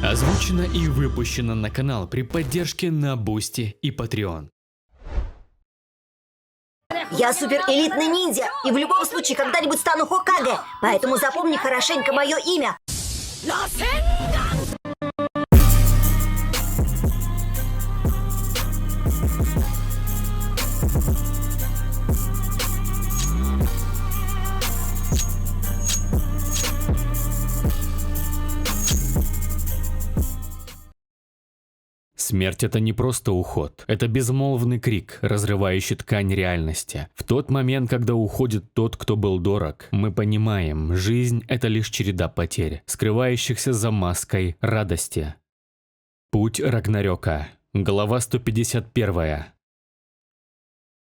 Озвучено и выпущено на канал при поддержке на Бусти и Patreon. Я суперэлитный ниндзя, и в любом случае когда-нибудь стану Хокаге, поэтому запомни хорошенько мое имя. Смерть — это не просто уход, это безмолвный крик, разрывающий ткань реальности. В тот момент, когда уходит тот, кто был дорог, мы понимаем, жизнь — это лишь череда потерь, скрывающихся за маской радости. Путь Рагнарёка. Глава 151.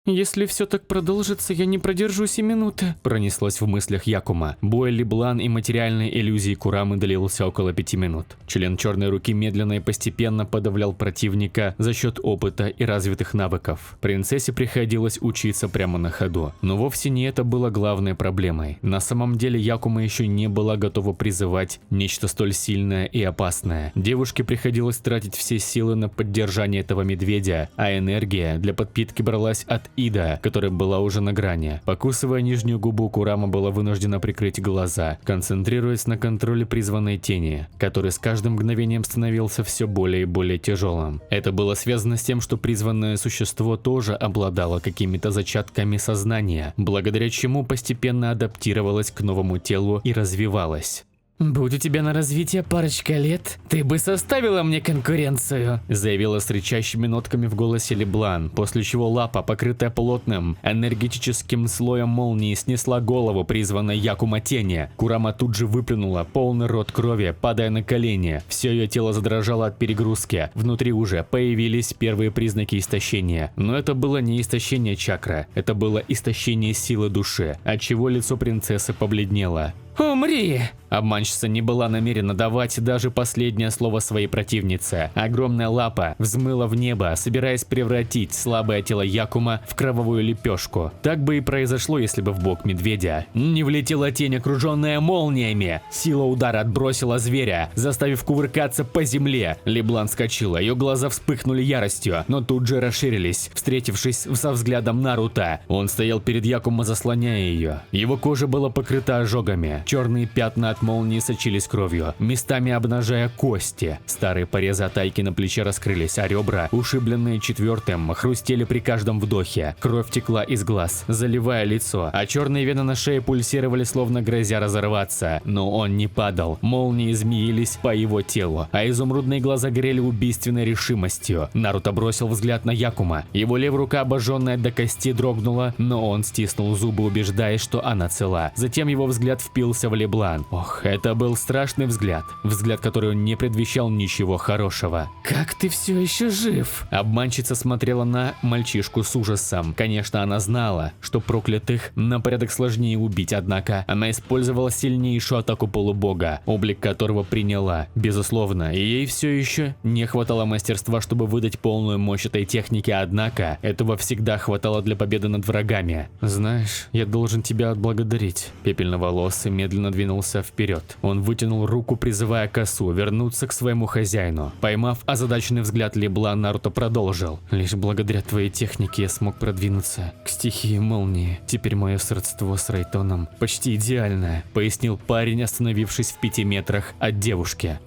«Если все так продолжится, я не продержусь и минуты», – пронеслось в мыслях Якума. Бой Леблан и материальной иллюзии Курамы длился около 5 минут. Член Черной Руки медленно и постепенно подавлял противника за счет опыта и развитых навыков. Принцессе приходилось учиться прямо на ходу. Но вовсе не это было главной проблемой. На самом деле Якума еще не была готова призывать нечто столь сильное и опасное. Девушке приходилось тратить все силы на поддержание этого медведя, а энергия для подпитки бралась от Ида, которая была уже на грани. Покусывая нижнюю губу, Курама была вынуждена прикрыть глаза, концентрируясь на контроле призванной тени, который с каждым мгновением становился все более и более тяжелым. Это было связано с тем, что призванное существо тоже обладало какими-то зачатками сознания, благодаря чему постепенно адаптировалось к новому телу и развивалось. «Будь у тебя на развитие парочка лет, ты бы составила мне конкуренцию», заявила с рычащими нотками в голосе Леблан, после чего лапа, покрытая плотным энергетическим слоем молнии, снесла голову призванной Якума тени. Курама тут же выплюнула полный рот крови, падая на колени. Все ее тело задрожало от перегрузки. Внутри уже появились первые признаки истощения. Но это было не истощение чакры, это было истощение силы души, отчего лицо принцессы побледнело. «Умри!» Обманщица не была намерена давать даже последнее слово своей противнице. Огромная лапа взмыла в небо, собираясь превратить слабое тело Якума в кровавую лепешку. Так бы и произошло, если бы в бок медведя не влетела тень, окруженная молниями. Сила удара отбросила зверя, заставив кувыркаться по земле. Леблан вскочила, ее глаза вспыхнули яростью, но тут же расширились, встретившись со взглядом Наруто. Он стоял перед Якума, заслоняя ее. Его кожа была покрыта ожогами. Черные пятна от молнии сочились кровью, местами обнажая кости. Старые порезы от Айки на плече раскрылись, а ребра, ушибленные четвертым, хрустели при каждом вдохе. Кровь текла из глаз, заливая лицо, а черные вены на шее пульсировали, словно грозя разорваться. Но он не падал. Молнии змеились по его телу, а изумрудные глаза горели убийственной решимостью. Наруто бросил взгляд на Якума. Его левая рука, обожженная до кости, дрогнула, но он стиснул зубы, убеждаясь, что она цела. Затем его взгляд впился в Леблан. Ох, это был страшный взгляд. Взгляд, который не предвещал ничего хорошего. «Как ты все еще жив?» Обманщица смотрела на мальчишку с ужасом. Конечно, она знала, что проклятых на порядок сложнее убить, однако она использовала сильнейшую атаку полубога, облик которого приняла. Безусловно, и ей все еще не хватало мастерства, чтобы выдать полную мощь этой техники, однако этого всегда хватало для победы над врагами. «Знаешь, я должен тебя отблагодарить», — пепельноволосый медленно двинулся вперед. Он вытянул руку, призывая косу вернуться к своему хозяину. Поймав озадаченный взгляд Леблан, Наруто продолжил. «Лишь благодаря твоей технике я смог продвинуться к стихии молнии. Теперь мое сродство с Райтоном почти идеальное», — пояснил парень, остановившись в 5 метрах от девушки.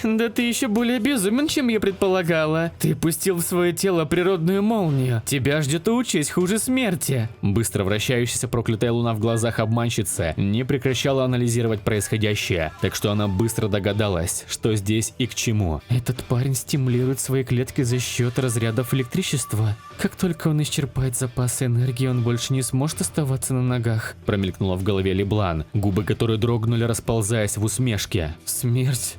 «Да ты еще более безумен, чем я предполагала. Ты пустил в свое тело природную молнию. Тебя ждет участь хуже смерти». Быстро вращающаяся проклятая луна в глазах обманщицы не прекращала анализировать происходящее, так что она быстро догадалась, что здесь и к чему. «Этот парень стимулирует свои клетки за счет разрядов электричества. Как только он исчерпает запасы энергии, он больше не сможет оставаться на ногах», — промелькнуло в голове Леблан, губы которой дрогнули, расползаясь в усмешке. «Смерть?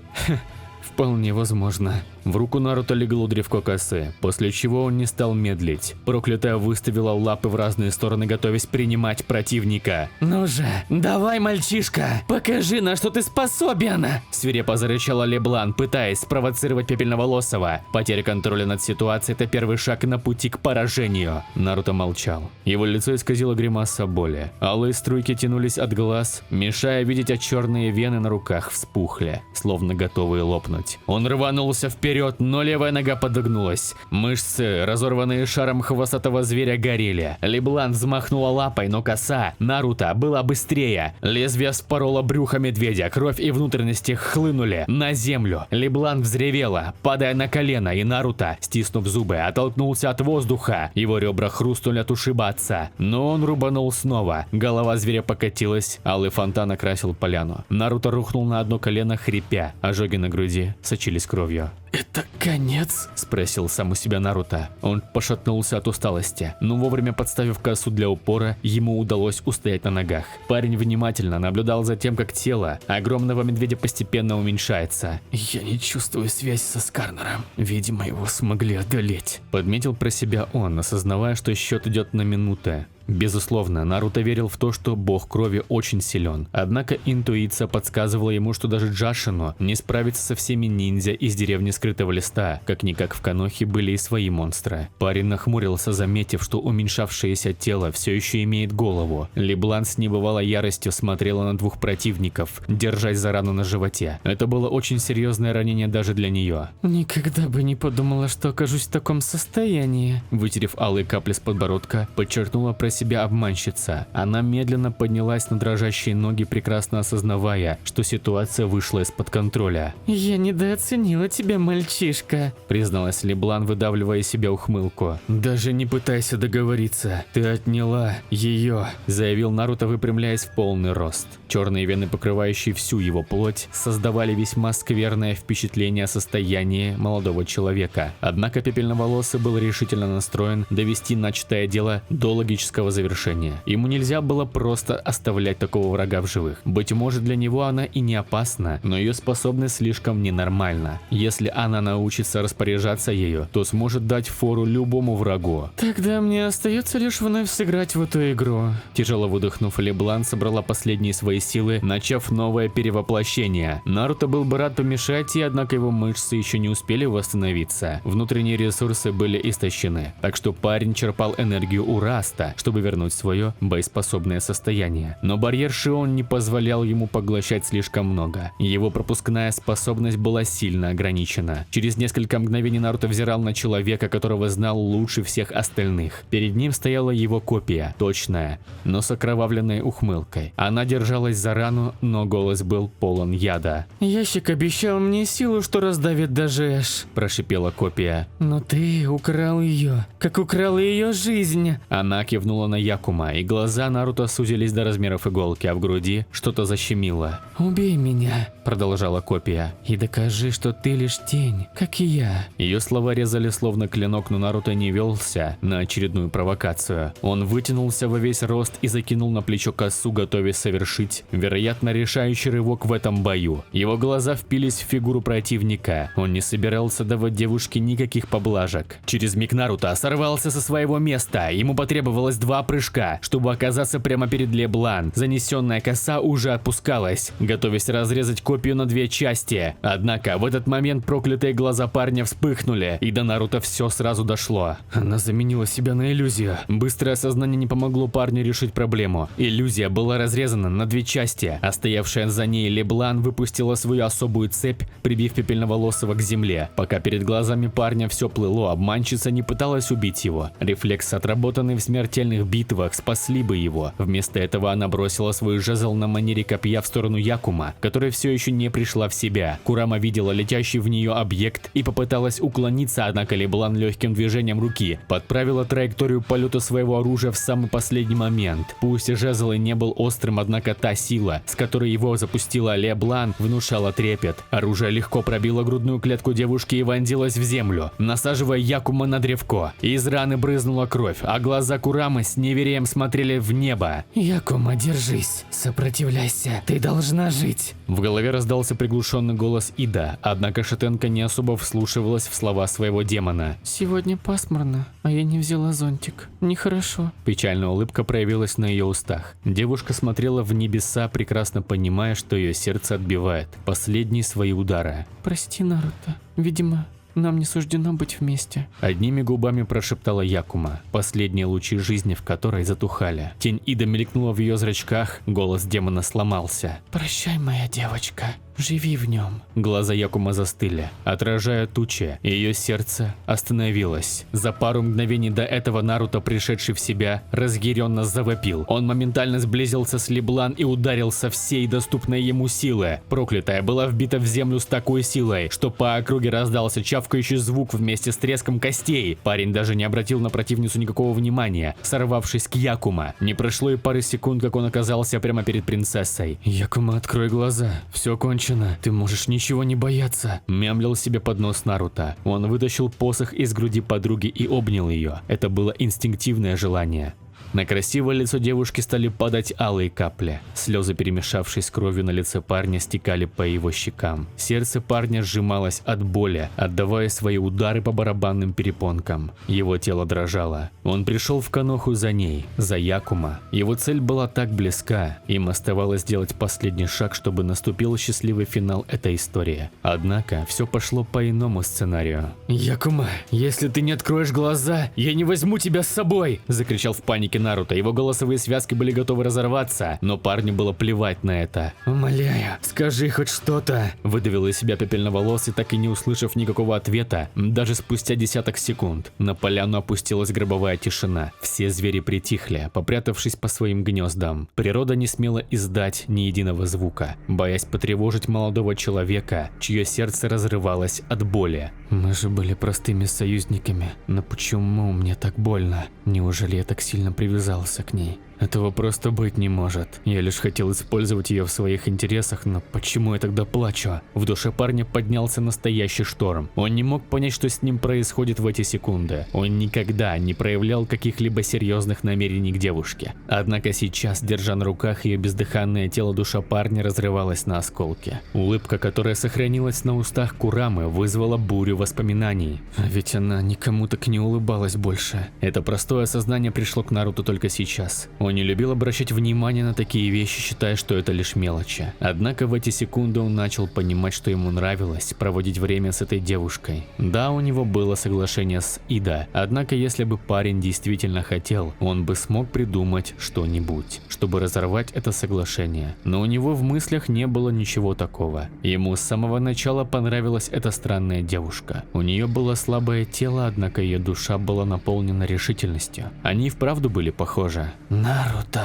Вполне возможно». В руку Наруто легло древко косы, после чего он не стал медлить. Проклятая выставила лапы в разные стороны, готовясь принимать противника. Ну же, давай, мальчишка, покажи, на что ты способен. Свирепо зарычала Леблан, пытаясь спровоцировать Пепельноволосого. Потеря контроля над ситуацией – это первый шаг на пути к поражению. Наруто молчал. Его лицо исказило гримаса боли. Алые струйки тянулись от глаз, мешая видеть, а черные вены на руках вспухли, словно готовые лопнуть. Он рванулся вперед, но левая нога подогнулась. Мышцы, разорванные шаром хвостатого зверя, горели. Леблан взмахнула лапой, но коса Наруто была быстрее. Лезвие вспороло брюхо медведя, кровь и внутренности хлынули на землю. Леблан взревела, падая на колено, и Наруто, стиснув зубы, оттолкнулся от воздуха. Его ребра хрустнули от ушиба отца, но он рубанул снова. Голова зверя покатилась, алый фонтан окрасил поляну. Наруто рухнул на одно колено, хрипя. Ожоги на груди сочились кровью. Это конец? Спросил сам у себя Наруто. Он пошатнулся от усталости, но вовремя подставив косу для упора, ему удалось устоять на ногах. Парень внимательно наблюдал за тем, как тело огромного медведя постепенно уменьшается. Я не чувствую связь со Скарнером. Видимо, его смогли одолеть. Подметил про себя он, осознавая, что счет идет на минуты. Безусловно, Наруто верил в то, что бог крови очень силен. Однако интуиция подсказывала ему, что даже Джашину не справится со всеми ниндзя из деревни Скрытого Листа. Как-никак в Конохе были и свои монстры. Парень нахмурился, заметив, что уменьшавшееся тело все еще имеет голову. Леблан с небывалой яростью смотрела на двух противников, держась за рану на животе. Это было очень серьезное ранение даже для нее. Никогда бы не подумала, что окажусь в таком состоянии. Вытерев алые капли с подбородка, подчеркнула про себя обманщица. Она медленно поднялась на дрожащие ноги, прекрасно осознавая, что ситуация вышла из-под контроля. Я недооценила тебя, мальчишка, призналась Леблан, выдавливая из себя ухмылку. Даже не пытайся договориться, ты отняла ее, заявил Наруто, выпрямляясь в полный рост. Черные вены, покрывающие всю его плоть, создавали весьма скверное впечатление о состоянии молодого человека. Однако Пепельноволосый был решительно настроен довести начатое дело до логического завершения. Ему нельзя было просто оставлять такого врага в живых. Быть может, для него она и не опасна, но ее способность слишком ненормальна. Если она научится распоряжаться ею, то сможет дать фору любому врагу. Тогда мне остается лишь вновь сыграть в эту игру. Тяжело выдохнув, Леблан собрала последние свои силы, начав новое перевоплощение. Наруто был бы рад помешать ей, однако его мышцы еще не успели восстановиться. Внутренние ресурсы были истощены, так что парень черпал энергию у Раста, чтобы вернуть свое боеспособное состояние. Но барьер Шион не позволял ему поглощать слишком много. Его пропускная способность была сильно ограничена. Через несколько мгновений Наруто взирал на человека, которого знал лучше всех остальных. Перед ним стояла его копия, точная, но с окровавленной ухмылкой. Она держалась за рану, но голос был полон яда. Ящик обещал мне силу, что раздавит даже Эш, прошипела копия. Но ты украл ее, как украл ее жизнь. Она кивнула на Якума, и глаза Наруто сузились до размеров иголки, а в груди что-то защемило. Убей меня, продолжала копия, и докажи, что ты лишь тень, как и я. Ее слова резали словно клинок, но Наруто не велся на очередную провокацию. Он вытянулся во весь рост и закинул на плечо косу, готовясь совершить, вероятно, решающий рывок в этом бою. Его глаза впились в фигуру противника. Он не собирался давать девушке никаких поблажек. Через миг Наруто сорвался со своего места. Ему потребовалось 2 прыжка, чтобы оказаться прямо перед Леблан. Занесенная коса уже отпускалась, готовясь разрезать копию на 2 части. Однако в этот момент проклятые глаза парня вспыхнули, и до Наруто все сразу дошло. Она заменила себя на иллюзию. Быстрое осознание не помогло парню решить проблему. Иллюзия была разрезана на 2 части, а стоявшая за ней Леблан выпустила свою особую цепь, прибив Пепельноволосого к земле. Пока перед глазами парня все плыло, обманщица не пыталась убить его. Рефлекс, отработанный в смертельных битвах, спасли бы его. Вместо этого она бросила свой жезл на манере копья в сторону Якума, которая все еще не пришла в себя. Курама видела летящий в нее объект и попыталась уклониться, однако Леблан легким движением руки подправила траекторию полета своего оружия в самый последний момент. Пусть жезл и не был острым, однако та та сила, с которой его запустила Леблан, внушала трепет. Оружие легко пробило грудную клетку девушки и вонзилось в землю, насаживая Якума на древко. Из раны брызнула кровь, а глаза Курамы с неверием смотрели в небо. Якума, держись, сопротивляйся, ты должна жить. В голове раздался приглушенный голос Ида, однако Шатенко не особо вслушивалась в слова своего демона. Сегодня пасмурно, а я не взяла зонтик. Нехорошо. Печальная улыбка проявилась на ее устах. Девушка смотрела в небеса, прекрасно понимая, что ее сердце отбивает последние свои удары. Прости, Наруто. Видимо, нам не суждено быть вместе. Одними губами прошептала Якума, последние лучи жизни в которой затухали. Тень Ида мелькнула в ее зрачках, голос демона сломался. Прощай, моя девочка. Живи в нем. Глаза Якума застыли, отражая тучи, и ее сердце остановилось. За пару мгновений до этого Наруто, пришедший в себя, разъяренно завопил. Он моментально сблизился с Леблан и ударил со всей доступной ему силы. Проклятая была вбита в землю с такой силой, что по округе раздался чавкающий звук вместе с треском костей. Парень даже не обратил на противницу никакого внимания, сорвавшись к Якума. Не прошло и пары секунд, как он оказался прямо перед принцессой. Якума, открой глаза. Все кончено. Ты можешь ничего не бояться. Мямлил себе под нос Наруто. Он вытащил посох из груди подруги и обнял ее. Это было инстинктивное желание. На красивое лицо девушки стали падать алые капли. Слезы, перемешавшись с кровью на лице парня, стекали по его щекам. Сердце парня сжималось от боли, отдавая свои удары по барабанным перепонкам. Его тело дрожало. Он пришел в Коноху за ней, за Якума. Его цель была так близка. Им оставалось сделать последний шаг, чтобы наступил счастливый финал этой истории. Однако все пошло по иному сценарию. Якума, если ты не откроешь глаза, я не возьму тебя с собой! Закричал в панике Наруто. Его голосовые связки были готовы разорваться, но парню было плевать на это. Умоляю, скажи хоть что-то. Выдавил из себя пепельноволосый, так и не услышав никакого ответа, даже спустя десяток секунд. На поляну опустилась гробовая тишина. Все звери притихли, попрятавшись по своим гнездам. Природа не смела издать ни единого звука, боясь потревожить молодого человека, чье сердце разрывалось от боли. Мы же были простыми союзниками, но почему мне так больно? Неужели я так сильно привязался к ней? Этого просто быть не может. Я лишь хотел использовать ее в своих интересах, но почему я тогда плачу? В душе парня поднялся настоящий шторм. Он не мог понять, что с ним происходит в эти секунды. Он никогда не проявлял каких-либо серьезных намерений к девушке. Однако сейчас, держа на руках ее бездыханное тело, душа парня разрывалась на осколки. Улыбка, которая сохранилась на устах Курамы, вызвала бурю воспоминаний. А ведь она никому так не улыбалась больше. Это простое осознание пришло к Наруто только сейчас. Он не любил обращать внимание на такие вещи, считая, что это лишь мелочи. Однако в эти секунды он начал понимать, что ему нравилось проводить время с этой девушкой. Да, у него было соглашение с Ида, однако если бы парень действительно хотел, он бы смог придумать что-нибудь, чтобы разорвать это соглашение. Но у него в мыслях не было ничего такого. Ему с самого начала понравилась эта странная девушка. У нее было слабое тело, однако ее душа была наполнена решительностью. Они и вправду были похожи. Наруто.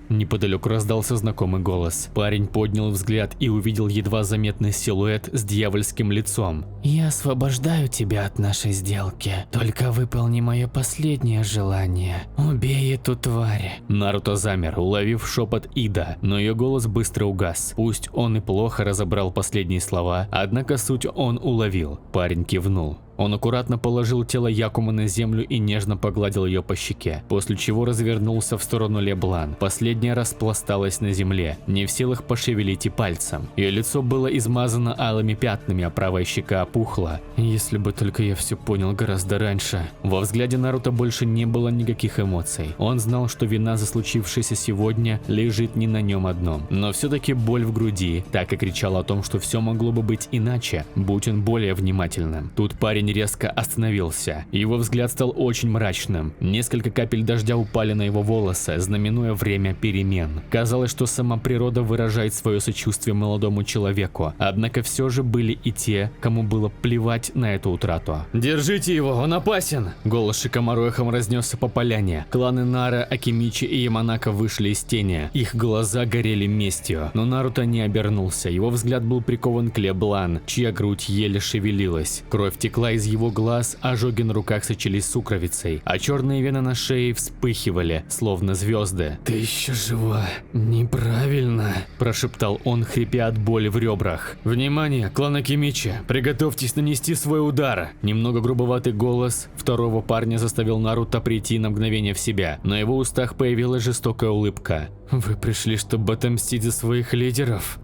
Неподалеку раздался знакомый голос. Парень поднял взгляд и увидел едва заметный силуэт с дьявольским лицом. Я освобождаю тебя от нашей сделки. Только выполни мое последнее желание. Убей эту тварь. Наруто замер, уловив шепот Ида, но ее голос быстро угас. Пусть он и плохо разобрал последние слова, однако суть он уловил. Парень кивнул. Он аккуратно положил тело Якумы на землю и нежно погладил ее по щеке, после чего развернулся в сторону Леблан. Последняя распласталась на земле, не в силах пошевелить и пальцем. Ее лицо было измазано алыми пятнами, а правая щека опухла. Если бы только я все понял гораздо раньше. Во взгляде Наруто больше не было никаких эмоций. Он знал, что вина за случившееся сегодня лежит не на нем одном. Но все-таки боль в груди так и кричала о том, что все могло бы быть иначе, будь он более внимательным. Тут парень резко остановился. Его взгляд стал очень мрачным. Несколько капель дождя упали на его волосы, знаменуя время перемен. Казалось, что сама природа выражает свое сочувствие молодому человеку. Однако все же были и те, кому было плевать на эту утрату. Держите его, он опасен! Голос Шикамару эхом разнесся по поляне. Кланы Нара, Акимичи и Яманака вышли из тени. Их глаза горели местью. Но Наруто не обернулся. Его взгляд был прикован к Леблан, чья грудь еле шевелилась. Кровь текла из его глаз ожоги на руках сочились сукровицей, а черные вены на шее вспыхивали, словно звезды. «Ты еще жива. Неправильно», – прошептал он, хрипя от боли в ребрах. «Внимание, клан Акимичи! Приготовьтесь нанести свой удар!» Немного грубоватый голос второго парня заставил Наруто прийти на мгновение в себя. На его устах появилась жестокая улыбка. «Вы пришли, чтобы отомстить за своих лидеров?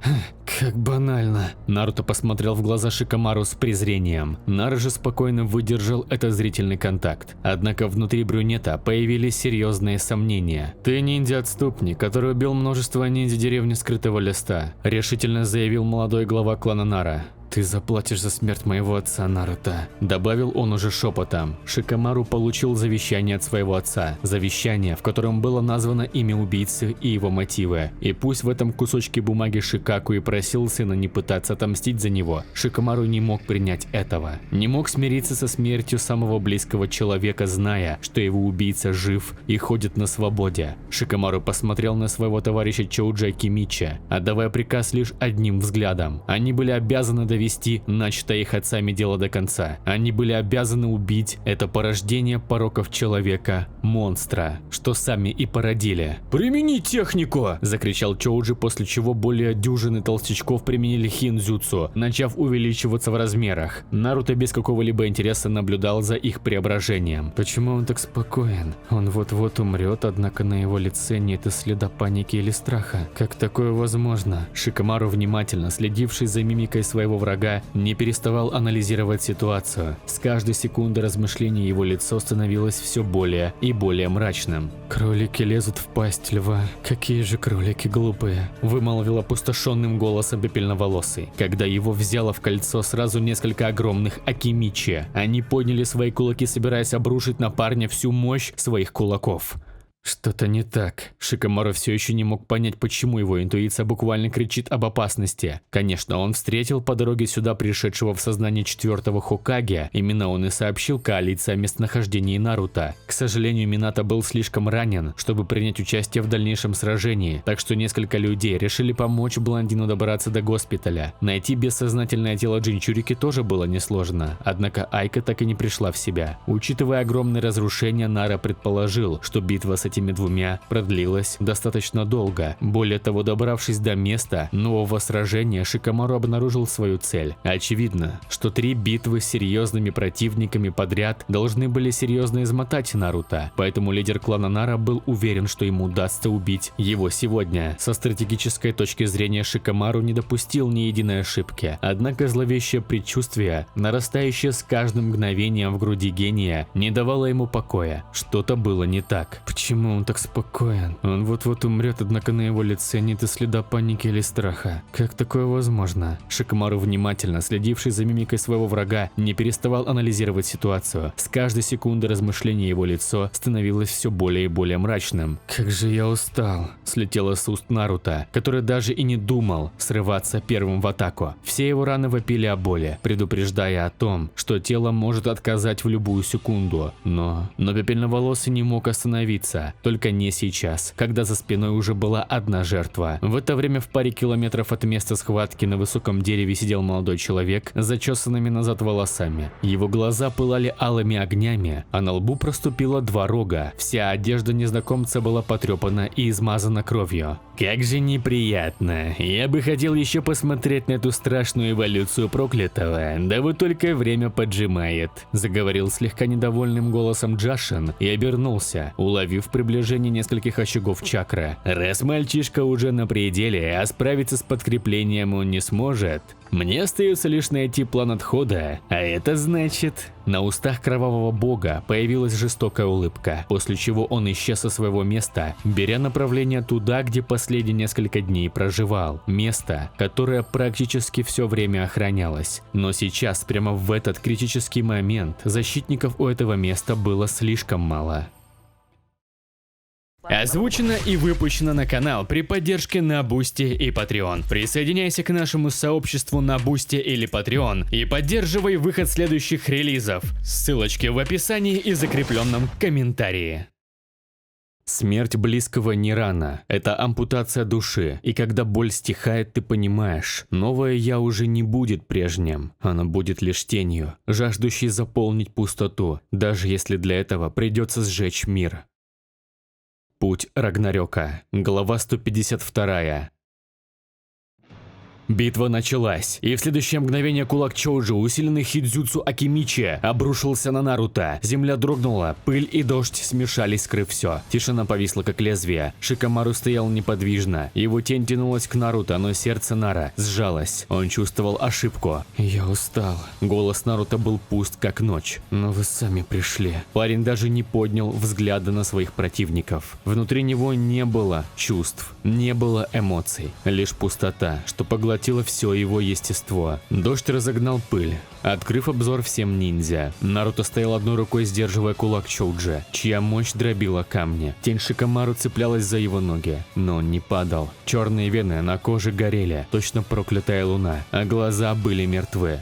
Как банально». Наруто посмотрел в глаза Шикамару с презрением. Наруто же спокойно выдержал этот зрительный контакт. Однако внутри брюнета появились серьезные сомнения. «Ты ниндзя-отступник, который убил множество ниндзя деревни Скрытого Листа», – решительно заявил молодой глава клана Нара. «Ты заплатишь за смерть моего отца, Наруто», – добавил он уже шепотом. Шикамару получил завещание от своего отца. Завещание, в котором было названо имя убийцы и его мотивы. И пусть в этом кусочке бумаги Шикаку и просил сына не пытаться отомстить за него, Шикамару не мог принять этого. Не мог смириться со смертью самого близкого человека, зная, что его убийца жив и ходит на свободе. Шикамару посмотрел на своего товарища Чоуджи Акимичи, отдавая приказ лишь одним взглядом. Они были обязаны довести начатое их отцами дело до конца. Они были обязаны убить это порождение пороков человека, монстра, что сами и породили. «Примени технику!» – закричал Чоуджи, после чего более дюжины толстячков применили хинзюцу, начав увеличиваться в размерах. Наруто без какого-либо интереса наблюдал за их преображением. Почему он так спокоен? Он вот-вот умрет, однако на его лице нет и следа паники или страха. Как такое возможно? Шикамару, внимательно следивший за мимикой своего врага, не переставал анализировать ситуацию. С каждой секунды размышления его лицо становилось все более и более мрачным. «Кролики лезут в пасть льва. Какие же кролики глупые», – вымолвил опустошенным голосом пепельноволосый. Когда его взяло в кольцо сразу несколько огромных Акимичи, они подняли свои кулаки, собираясь обрушить на парня всю мощь своих кулаков. Что-то не так. Шикамару все еще не мог понять, почему его интуиция буквально кричит об опасности. Конечно, он встретил по дороге сюда пришедшего в сознание четвертого Хокаге. Именно он и сообщил коалиции о местонахождении Наруто. К сожалению, Минато был слишком ранен, чтобы принять участие в дальнейшем сражении, так что несколько людей решили помочь блондину добраться до госпиталя. Найти бессознательное тело Джинчурики тоже было несложно, однако Айка так и не пришла в себя. Учитывая огромные разрушения, Нара предположил, что битва с этими двумя продлилась достаточно долго. Более того, добравшись до места нового сражения, Шикамару обнаружил свою цель. Очевидно, что 3 битвы с серьезными противниками подряд должны были серьезно измотать Наруто, поэтому лидер клана Нара был уверен, что ему удастся убить его сегодня. Со стратегической точки зрения Шикамару не допустил ни единой ошибки, однако зловещее предчувствие, нарастающее с каждым мгновением в груди гения, не давало ему покоя. Что-то было не так. Почему он так спокоен? Он вот-вот умрет, однако на его лице нет и следа паники или страха. Как такое возможно? Шикамару, внимательно следивший за мимикой своего врага, не переставал анализировать ситуацию. С каждой секунды размышления его лицо становилось все более и более мрачным. «Как же я устал!» – слетело с уст Наруто, который даже и не думал срываться первым в атаку. Все его раны вопили о боли, предупреждая о том, что тело может отказать в любую секунду. Но пепельноволосый не мог остановиться. Только не сейчас, когда за спиной уже была одна жертва. В это время в паре километров от места схватки на высоком дереве сидел молодой человек с зачесанными назад волосами. Его глаза пылали алыми огнями, а на лбу проступило 2 рога. Вся одежда незнакомца была потрепана и измазана кровью. «Как же неприятно. Я бы хотел еще посмотреть на эту страшную эволюцию проклятого, да вот только время поджимает», – заговорил слегка недовольным голосом Джашин и обернулся, уловив приближение нескольких очагов чакры. «Раз мальчишка уже на пределе, а справиться с подкреплением он не сможет, мне остается лишь найти план отхода, а это значит...» На устах кровавого бога появилась жестокая улыбка, после чего он исчез со своего места, беря направление туда, где последние несколько дней проживал. Место, которое практически все время охранялось. Но сейчас, прямо в этот критический момент, защитников у этого места было слишком мало. Озвучено и выпущено на канал при поддержке на Бусти и Patreon. Присоединяйся к нашему сообществу на Бусти или Patreon и поддерживай выход следующих релизов. Ссылочки в описании и закрепленном комментарии. Смерть близкого не рана, это ампутация души, и когда боль стихает, ты понимаешь, новое «я» уже не будет прежним, оно будет лишь тенью, жаждущей заполнить пустоту, даже если для этого придется сжечь мир. Путь Рагнарёка. Глава 152. Битва началась, и в следующее мгновение кулак Чоуджи, усиленный хидзюцу Акимичи, обрушился на Наруто. Земля дрогнула, пыль и дождь смешались, скрыв все. Тишина повисла как лезвие. Шикамару стоял неподвижно. Его тень тянулась к Наруто, но сердце Нара сжалось. Он чувствовал ошибку. Я устал. Голос Наруто был пуст, как ночь. Но вы сами пришли. Парень даже не поднял взгляда на своих противников. Внутри него не было чувств, не было эмоций. Лишь пустота, что поглотила все его естество. Дождь разогнал пыль, открыв обзор всем ниндзя. Наруто стоял одной рукой, сдерживая кулак Чоуджи, чья мощь дробила камни. Тень Шикамару цеплялась за его ноги, но он не падал. Черные вены на коже горели, точно проклятая луна, а глаза были мертвы.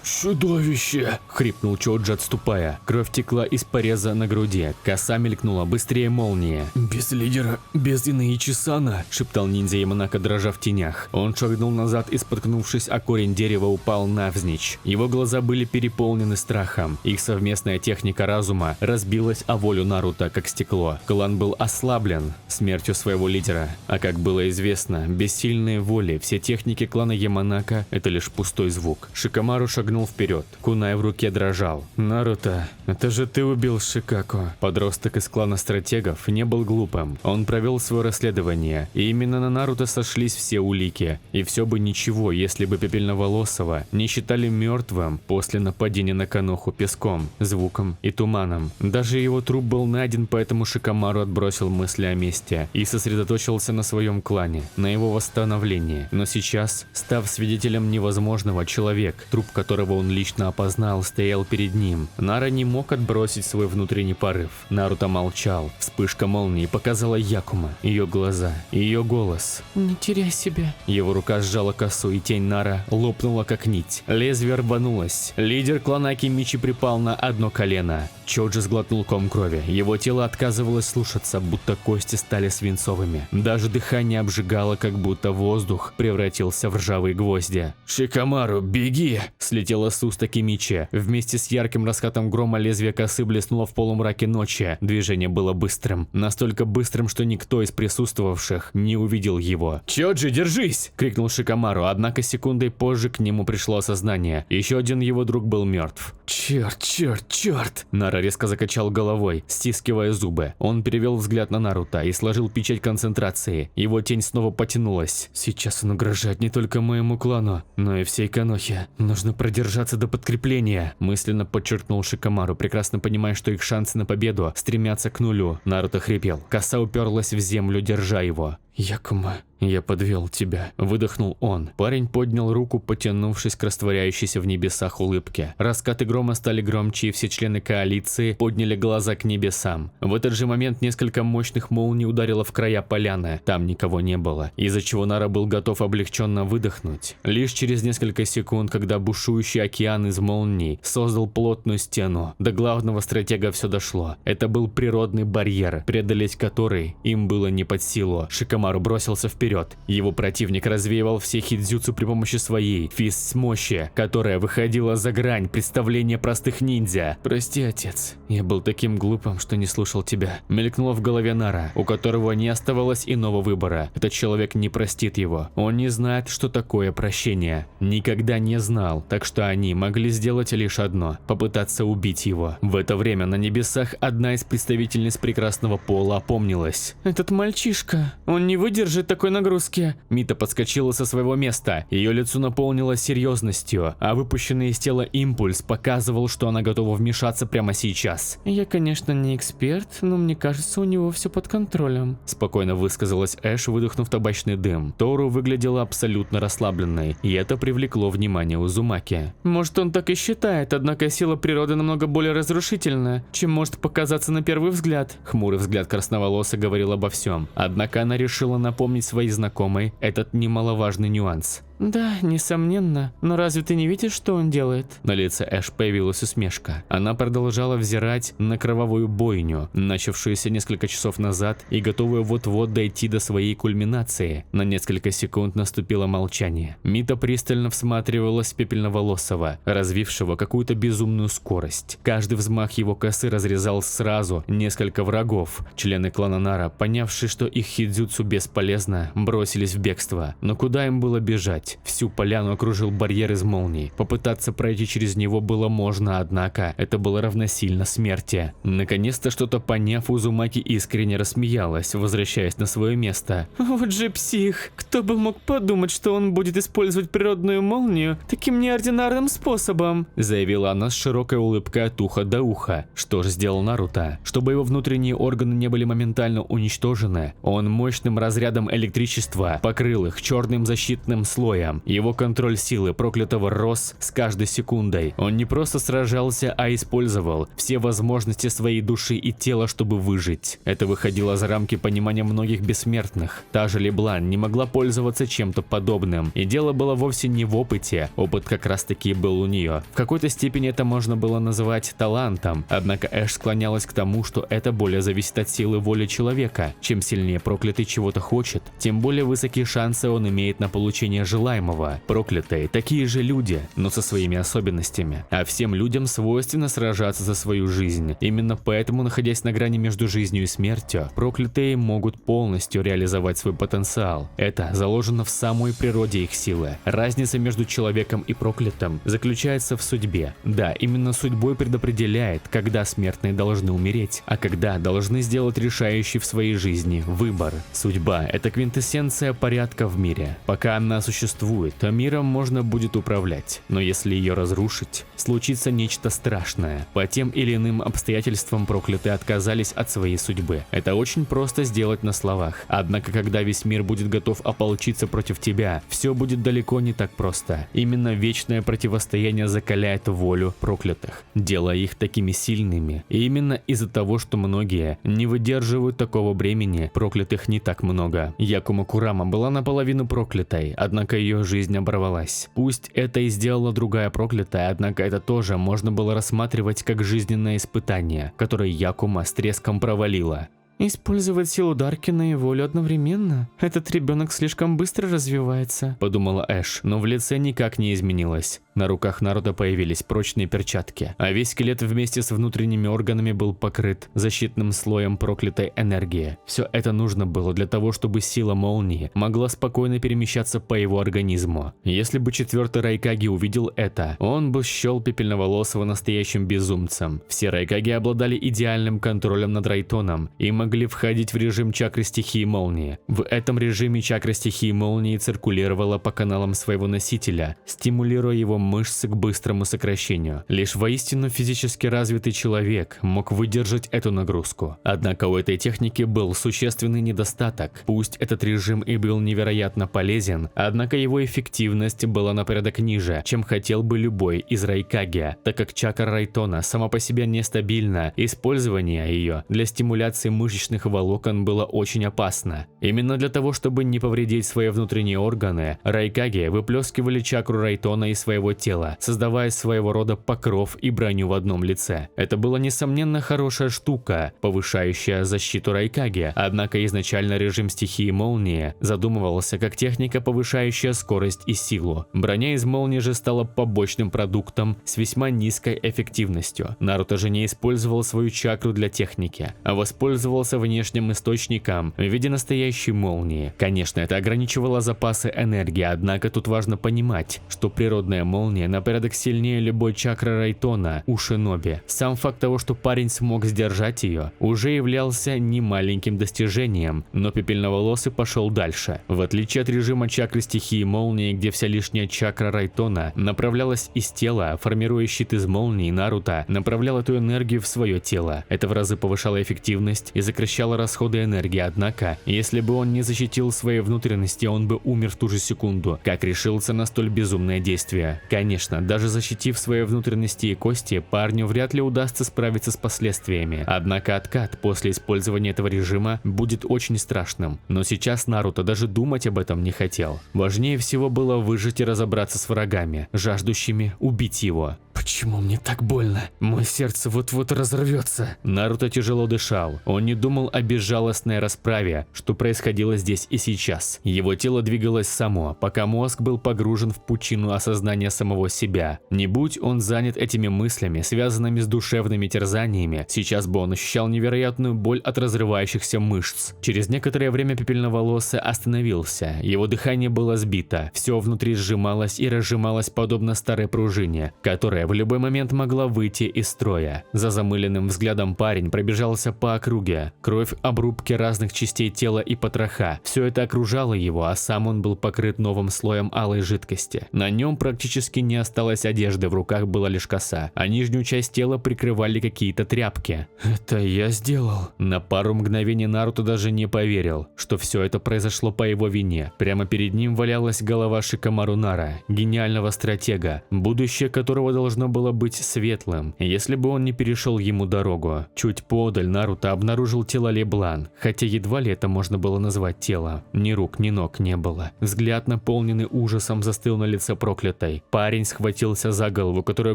Чудовище! — хрипнул Чоуджи, отступая. Кровь текла из пореза на груди. Коса мелькнула быстрее молнии. Без лидера, без Инаичи-сана, — шептал ниндзя Яманака, дрожа в тенях. Он шагнул назад и, споткнувшись о корень дерева, упал навзничь. Его глаза были переполнены страхом. Их совместная техника разума разбилась о волю Наруто, как стекло. Клан был ослаблен смертью своего лидера. А как было известно, без сильной воли все техники клана Яманака – это лишь пустой звук. Шикамару шагнул вперед. Кунай в руке дрожал. Наруто, это же ты убил Шикаку. Подросток из клана стратегов не был глупым. Он провел свое расследование, и именно на Наруто сошлись все улики. И все бы ничего, если бы Пепельноволосого не считали мертвым после нападения на Коноху песком, звуком и туманом. Даже его труп был найден, поэтому Шикамару отбросил мысли о мести и сосредоточился на своем клане, на его восстановлении. Но сейчас, став свидетелем невозможного, человек, труп которого он лично опознал, стоял перед ним. Нара не мог отбросить свой внутренний порыв. Наруто молчал. Вспышка молнии показала Якума, ее глаза, ее голос. Не теряй себя. Его рука сжала косу, и тень Нара лопнула как нить. Лезвие рванулось. Лидер клана Акимичи припал на одно колено. Чоуджи сглотнул ком крови. Его тело отказывалось слушаться, будто кости стали свинцовыми. Даже дыхание обжигало, как будто воздух превратился в ржавые гвозди. «Шикамару, беги!» Слетела с уст Акимичи. Вместе с ярким раскатом грома лезвие косы блеснуло в полумраке ночи. Движение было быстрым. Настолько быстрым, что никто из присутствовавших не увидел его. «Чоуджи, держись!» – крикнул Шикамару, однако секундой позже к нему пришло осознание. Еще один его друг был мертв. Черт, черт, черт! Нара резко закачал головой, стискивая зубы. Он перевел взгляд на Наруто и сложил печать концентрации. Его тень снова потянулась. Сейчас он угрожает не только моему клану, но и всей Конохе. Нужно продержаться до подкрепления, мысленно подчеркнул Шикамару, прекрасно понимая, что их шансы на победу стремятся к нулю. Наруто хрипел. Коса уперлась в землю, держа его. Якума, я подвел тебя, выдохнул он. Парень поднял руку, потянувшись к растворяющейся в небесах улыбке. Раскаты грома стали громче, и все члены коалиции подняли глаза к небесам. В этот же момент несколько мощных молний ударило в края поляны. Там никого не было, из-за чего Нара был готов облегченно выдохнуть. Лишь через несколько секунд, когда бушующий океан из молний создал плотную стену, до главного стратега все дошло. Это был природный барьер, преодолеть который им было не под силу. Шикамару бросился вперед. Его противник развеивал все хидзюцу при помощи своей фист-мощи, которая выходила за грань представления простых ниндзя. «Прости, отец, я был таким глупым, что не слушал тебя», — мелькнуло в голове Нара, у которого не оставалось иного выбора. Этот человек не простит его. Он не знает, что такое прощение. Никогда не знал, так что они могли сделать лишь одно – попытаться убить его. В это время на небесах одна из представительниц прекрасного пола опомнилась. «Этот мальчишка, он не выдержит такой нагрузки». Мита подскочила со своего места. Ее лицо наполнилось серьезностью, а выпущенный из тела импульс показывал, что она готова вмешаться прямо сейчас. «Я, конечно, не эксперт, но мне кажется, у него все под контролем», — спокойно высказалась Эш, выдохнув табачный дым. Тору выглядела абсолютно расслабленной, и это привлекло внимание Узумаки. «Может, он так и считает, однако сила природы намного более разрушительна, чем может показаться на первый взгляд». Хмурый взгляд красноволосой говорил обо всем, однако она решила напомнить своей знакомой этот немаловажный нюанс. Да, несомненно. Но разве ты не видишь, что он делает? На лице Эш появилась усмешка. Она продолжала взирать на кровавую бойню, начавшуюся несколько часов назад и готовую вот-вот дойти до своей кульминации. На несколько секунд наступило молчание. Мита пристально всматривалась в Пепельноволосого, развившего какую-то безумную скорость. Каждый взмах его косы разрезал сразу несколько врагов. Члены клана Нара, понявшие, что их хидзюцу бесполезно, бросились в бегство. Но куда им было бежать? Всю поляну окружил барьер из молний. Попытаться пройти через него было можно, однако это было равносильно смерти. Наконец-то что-то поняв, Узумаки искренне рассмеялась, возвращаясь на свое место. Вот же псих! Кто бы мог подумать, что он будет использовать природную молнию таким неординарным способом? Заявила она с широкой улыбкой от уха до уха. Что же сделал Наруто? Чтобы его внутренние органы не были моментально уничтожены, он мощным разрядом электричества покрыл их черным защитным слоем. Его контроль силы проклятого рос с каждой секундой. Он не просто сражался, а использовал все возможности своей души и тела, чтобы выжить. Это выходило за рамки понимания многих бессмертных. Та же Леблан не могла пользоваться чем-то подобным. И дело было вовсе не в опыте. Опыт как раз таки был у нее. В какой-то степени это можно было называть талантом. Однако Эш склонялась к тому, что это более зависит от силы воли человека. Чем сильнее проклятый чего-то хочет, тем более высокие шансы он имеет на получение желаемого. Проклятые такие же люди, но со своими особенностями. А всем людям свойственно сражаться за свою жизнь. Именно поэтому, находясь на грани между жизнью и смертью, проклятые могут полностью реализовать свой потенциал. Это заложено в самой природе их силы. Разница между человеком и проклятым заключается в судьбе. Да, именно судьбой предопределяет, когда смертные должны умереть, а когда должны сделать решающий в своей жизни выбор. Судьба – это квинтэссенция порядка в мире. Пока она существует, то миром можно будет управлять, но если ее разрушить, случится нечто страшное. По тем или иным обстоятельствам проклятые отказались от своей судьбы. Это очень просто сделать на словах, однако когда весь мир будет готов ополчиться против тебя, все будет далеко не так просто. Именно вечное противостояние закаляет волю проклятых, делая их такими сильными. И именно из-за того, что многие не выдерживают такого бремени, проклятых не так много. Якума Курама была наполовину проклятой, однако ее жизнь оборвалась. Пусть это и сделала другая проклятая, однако это тоже можно было рассматривать как жизненное испытание, которое Якума с треском провалила. Использовать силу Даркина и волю одновременно? Этот ребенок слишком быстро развивается, подумала Эш, но в лице никак не изменилось. На руках Наруто появились прочные перчатки, а весь скелет вместе с внутренними органами был покрыт защитным слоем проклятой энергии. Все это нужно было для того, чтобы сила молнии могла спокойно перемещаться по его организму. Если бы четвертый Райкаги увидел это, он бы счел Пепельноволосого настоящим безумцем. Все Райкаги обладали идеальным контролем над Райтоном и могли входить в режим чакры стихии молнии. В этом режиме чакра стихии молнии циркулировала по каналам своего носителя, стимулируя его мышцы к быстрому сокращению. Лишь воистину физически развитый человек мог выдержать эту нагрузку. Однако у этой техники был существенный недостаток. Пусть этот режим и был невероятно полезен, однако его эффективность была на порядок ниже, чем хотел бы любой из Райкаги, так как чакра Райтона сама по себе нестабильна, использование ее для стимуляции мышечных волокон было очень опасно. Именно для того, чтобы не повредить свои внутренние органы, Райкаги выплескивали чакру Райтона из своего тела, создавая своего рода покров и броню в одном лице. Это была несомненно хорошая штука, повышающая защиту Райкаги, однако изначально режим стихии молнии задумывался как техника, повышающая скорость и силу. Броня из молнии же стала побочным продуктом с весьма низкой эффективностью. Наруто же не использовал свою чакру для техники, а воспользовался внешним источником в виде настоящей молнии. Конечно, это ограничивало запасы энергии, однако тут важно понимать, что природная молния на порядок сильнее любой чакры Райтона у Шиноби. Сам факт того, что парень смог сдержать ее, уже являлся немаленьким достижением, но Пепельноволосый пошел дальше. В отличие от режима чакры стихии молнии, где вся лишняя чакра Райтона направлялась из тела, формируя щит из молнии, Наруто направлял эту энергию в свое тело. Это в разы повышало эффективность и сокращало расходы энергии, однако, если бы он не защитил свои внутренности, он бы умер в ту же секунду, как решился на столь безумное действие. Конечно, даже защитив свои внутренности и кости, парню вряд ли удастся справиться с последствиями. Однако откат после использования этого режима будет очень страшным. Но сейчас Наруто даже думать об этом не хотел. Важнее всего было выжить и разобраться с врагами, жаждущими убить его. Почему мне так больно? Мое сердце вот-вот разорвется. Наруто тяжело дышал. Он не думал о безжалостной расправе, что происходило здесь и сейчас. Его тело двигалось само, пока мозг был погружен в пучину осознания самого себя. Не будь он занят этими мыслями, связанными с душевными терзаниями, сейчас бы он ощущал невероятную боль от разрывающихся мышц. Через некоторое время Пепельноволосый остановился. Его дыхание было сбито. Все внутри сжималось и разжималось подобно старой пружине, которая в любой момент могла выйти из строя. За замыленным взглядом парень пробежался по округе. Кровь, обрубки разных частей тела и потроха. Все это окружало его, а сам он был покрыт новым слоем алой жидкости. На нем практически не осталось одежды, в руках была лишь коса, а нижнюю часть тела прикрывали какие-то тряпки. Это я сделал? На пару мгновений Наруто даже не поверил, что все это произошло по его вине. Прямо перед ним валялась голова Шикамару Нара, гениального стратега, будущее которого должно было быть светлым, если бы он не перешел ему дорогу. Чуть подаль Наруто обнаружил тело Леблан, хотя едва ли это можно было назвать телом. Ни рук, ни ног не было. Взгляд, наполненный ужасом, застыл на лице проклятой. Парень схватился за голову, которая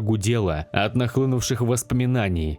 гудела от нахлынувших воспоминаний.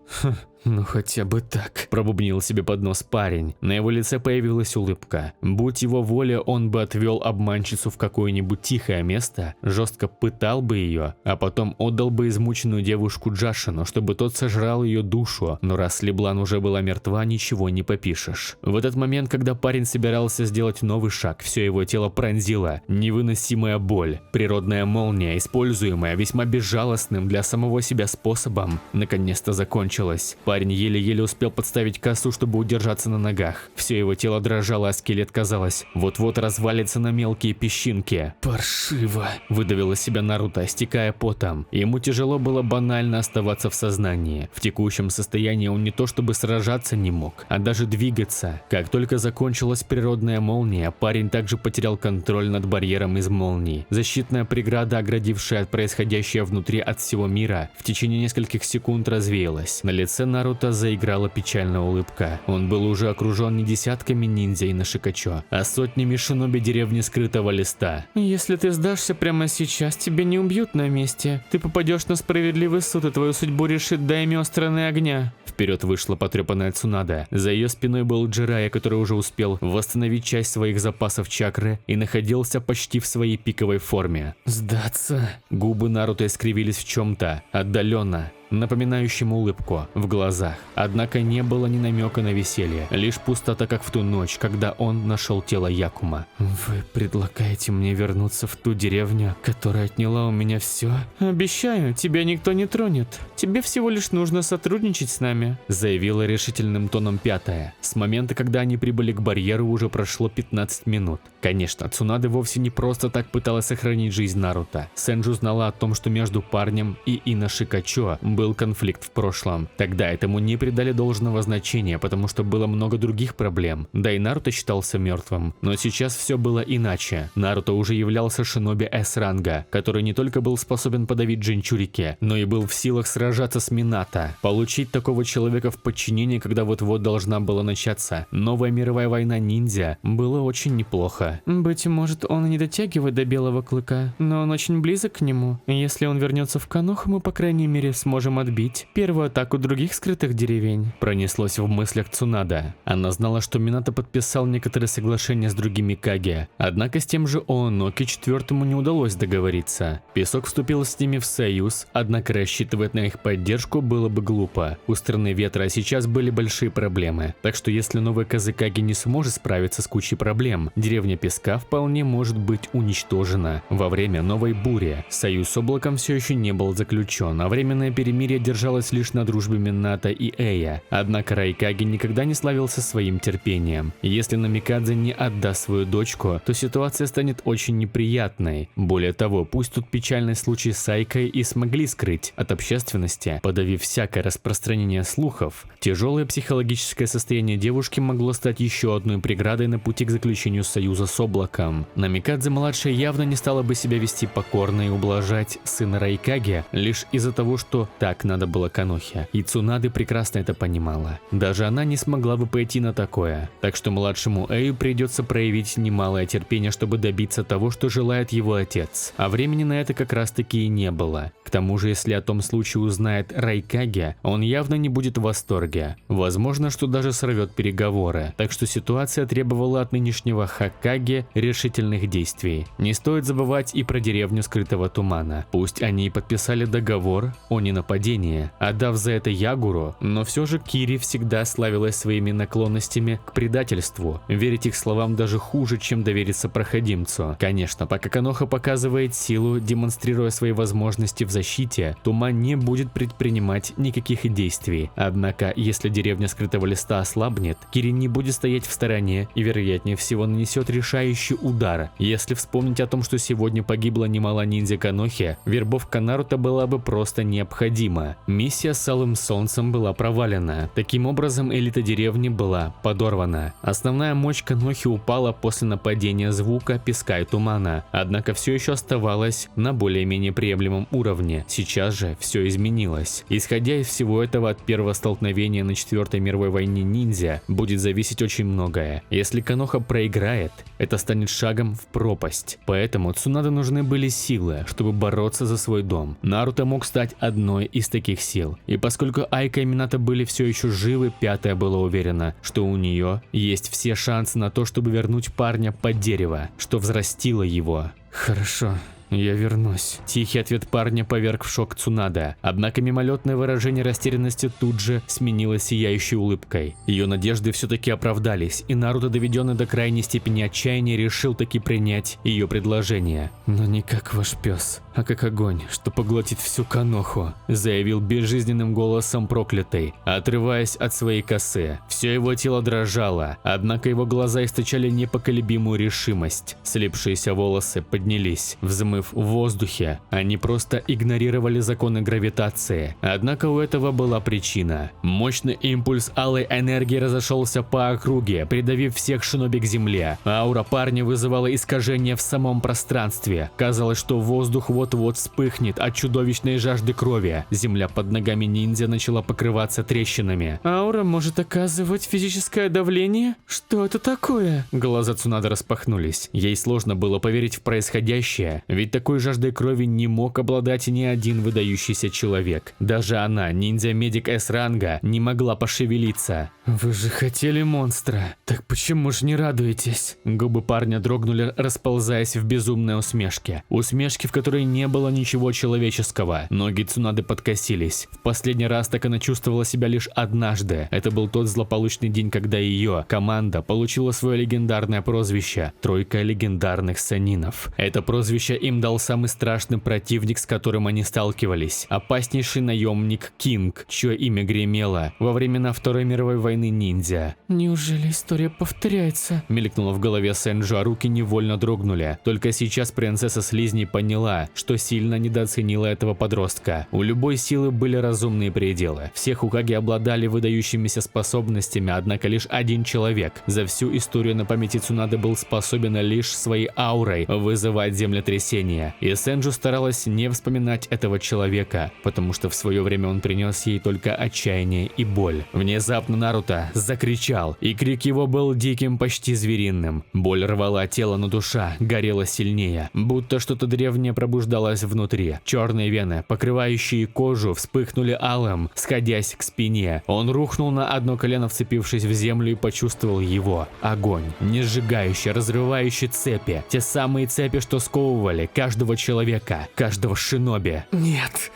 Ну хотя бы так. Пробубнил себе под нос парень. На его лице появилась улыбка. Будь его воля, он бы отвел обманщицу в какое-нибудь тихое место, жестко пытал бы ее, а потом отдал бы измученную девушку Джашину, чтобы тот сожрал ее душу. Но раз Леблан уже была мертва, ничего не попишешь. В этот момент, когда парень собирался сделать новый шаг, все его тело пронзила невыносимая боль. Природная молния, используемая весьма безжалостным для самого себя способом, наконец-то закончилась. Парень еле-еле успел подставить косу, чтобы удержаться на ногах. Все его тело дрожало, а скелет, казалось, вот-вот развалится на мелкие песчинки. Паршиво. Выдавил из себя Наруто, стекая потом. Ему тяжело было банально оставаться в сознании. В текущем состоянии он не то чтобы сражаться не мог, а даже двигаться. Как только закончилась природная молния, парень также потерял контроль над барьером из молний. Защитная преграда, оградившая от происходящего внутри от всего мира, в течение нескольких секунд развеялась. На лице Наруто заиграла печальная улыбка. Он был уже окружен не десятками ниндзя и Нашикачо, а сотнями шиноби деревни Скрытого Листа. Если ты сдашься прямо сейчас, тебя не убьют на месте. Ты попадешь на справедливый суд, и твою судьбу решит даймё страны огня. Вперед вышла потрепанная Цунада. За ее спиной был Джирайя, который уже успел восстановить часть своих запасов чакры и находился почти в своей пиковой форме. Сдаться? Губы Наруто искривились в чем-то отдаленно, напоминающим улыбку в глазах. Однако не было ни намека на веселье, лишь пустота, как в ту ночь, когда он нашел тело Якума. Вы предлагаете мне вернуться в ту деревню, которая отняла у меня все? Обещаю, тебя никто не тронет. Тебе всего лишь нужно сотрудничать с нами, заявила решительным тоном пятая. С момента, когда они прибыли к барьеру, уже прошло 15 минут. Конечно, Цунада вовсе не просто так пыталась сохранить жизнь Наруто. Сенджу знала о том, что между парнем и Ина Шикачо был конфликт в прошлом. Тогда этому не придали должного значения, потому что было много других проблем. Да и Наруто считался мертвым. Но сейчас все было иначе. Наруто уже являлся шиноби С-ранга, который не только был способен подавить Джинчурики, но и был в силах сражаться с Минато. Получить такого человека в подчинении, когда вот-вот должна была начаться новая мировая война ниндзя, было очень неплохо. Быть может, он и не дотягивает до Белого Клыка, но он очень близок к нему. Если он вернется в Коноху, мы, по крайней мере, сможем отбить первую атаку других скрытых деревень. Пронеслось в мыслях Цунада. Она знала, что Минато подписал некоторые соглашения с другими Каге, однако с тем же Ооноки IV не удалось договориться. Песок вступил с ними в союз, однако рассчитывать на их поддержку было бы глупо. У страны ветра сейчас были большие проблемы, так что если новый Казыкаги не сможет справиться с кучей проблем, деревня Песка вполне может быть уничтожена. Во время новой бури союз с облаком все еще не был заключен, а временное перемирие перемирие держалось лишь на дружбе Минато и Эя. Однако Райкаги никогда не славился своим терпением. Если Намикадзе не отдаст свою дочку, то ситуация станет очень неприятной. Более того, пусть тут печальный случай с Айкой и смогли скрыть от общественности, подавив всякое распространение слухов, тяжелое психологическое состояние девушки могло стать еще одной преградой на пути к заключению союза с облаком. Намикадзе-младшая явно не стала бы себя вести покорно и ублажать сына Райкаги лишь из-за того, что так надо было Конохе. И Цунаде прекрасно это понимала. Даже она не смогла бы пойти на такое. Так что младшему Эю придется проявить немалое терпение, чтобы добиться того, что желает его отец. А времени на это как раз таки и не было. К тому же, если о том случае узнает Райкаги, он явно не будет в восторге. Возможно, что даже сорвет переговоры. Так что ситуация требовала от нынешнего Хокаге решительных действий. Не стоит забывать и про деревню скрытого тумана. Пусть они и подписали договор о ненападении, отдав за это Ягуру, но все же Кири всегда славилась своими наклонностями к предательству. Верить их словам даже хуже, чем довериться проходимцу. Конечно, пока Коноха показывает силу, демонстрируя свои возможности в защите, Туман не будет предпринимать никаких действий. Однако, если деревня скрытого листа ослабнет, Кири не будет стоять в стороне и, вероятнее всего, нанесет решающий удар. Если вспомнить о том, что сегодня погибло немало ниндзя Конохи, вербовка Наруто была бы просто необходима. Миссия с Алым Солнцем была провалена. Таким образом, элита деревни была подорвана. Основная мощь Конохи упала после нападения звука, песка и тумана, однако все еще оставалась на более-менее приемлемом уровне. Сейчас же все изменилось. Исходя из всего этого, от первого столкновения на 4-й мировой войне ниндзя будет зависеть очень многое. Если Коноха проиграет, это станет шагом в пропасть. Поэтому Цунаде нужны были силы, чтобы бороться за свой дом. Наруто мог стать одной из таких сил. И поскольку Айка и Минато были все еще живы, пятая была уверена, что у нее есть все шансы на то, чтобы вернуть парня под дерево, что взрастило его. Хорошо. Я вернусь. Тихий ответ парня поверг в шок Цунаде, однако мимолетное выражение растерянности тут же сменилось сияющей улыбкой. Ее надежды все-таки оправдались, и Наруто, доведенный до крайней степени отчаяния, решил таки принять ее предложение. Но не как ваш пес, а как огонь, что поглотит всю Коноху, заявил безжизненным голосом проклятый, отрываясь от своей косы. Все его тело дрожало, однако его глаза источали непоколебимую решимость. Слипшиеся волосы поднялись, взмыв в воздухе. Они просто игнорировали законы гравитации. Однако у этого была причина. Мощный импульс алой энергии разошелся по округе, придавив всех шиноби к земле. Аура парня вызывала искажения в самом пространстве. Казалось, что воздух вот-вот вспыхнет от чудовищной жажды крови. Земля под ногами ниндзя начала покрываться трещинами. Аура может оказывать физическое давление? Что это такое? Глаза Цунаде распахнулись. Ей сложно было поверить в происходящее, ведь такой жаждой крови не мог обладать ни один выдающийся человек. Даже она, ниндзя-медик С-ранга, не могла пошевелиться. Вы же хотели монстра. Так почему же не радуетесь? Губы парня дрогнули, расползаясь в безумной усмешке. Усмешке, в которой не было ничего человеческого. Ноги Цунаде подкосились. В последний раз так она чувствовала себя лишь однажды. Это был тот злополучный день, когда ее команда получила свое легендарное прозвище – Тройка легендарных санинов. Это прозвище им дал самый страшный противник, с которым они сталкивались. Опаснейший наемник Кинг, чье имя гремело во времена Второй мировой войны ниндзя. Неужели история повторяется? Мелькнуло в голове Сенджо, а руки невольно дрогнули. Только сейчас принцесса Слизней поняла, что сильно недооценила этого подростка. У любой силы были разумные пределы. Все Хокаге обладали выдающимися способностями, однако лишь один человек за всю историю на памяти Цунаде был способен лишь своей аурой вызывать землетрясения. И Сенджу старалась не вспоминать этого человека, потому что в свое время он принес ей только отчаяние и боль. Внезапно Наруто закричал, и крик его был диким, почти звериным. Боль рвала тело, но душа горела сильнее, будто что-то древнее пробуждалось внутри. Черные вены, покрывающие кожу, вспыхнули алым, сходясь к спине. Он рухнул на одно колено, вцепившись в землю, и почувствовал его. Огонь, не сжигающий, разрывающий цепи. Те самые цепи, что сковывали каждого человека, каждого шиноби. Нет.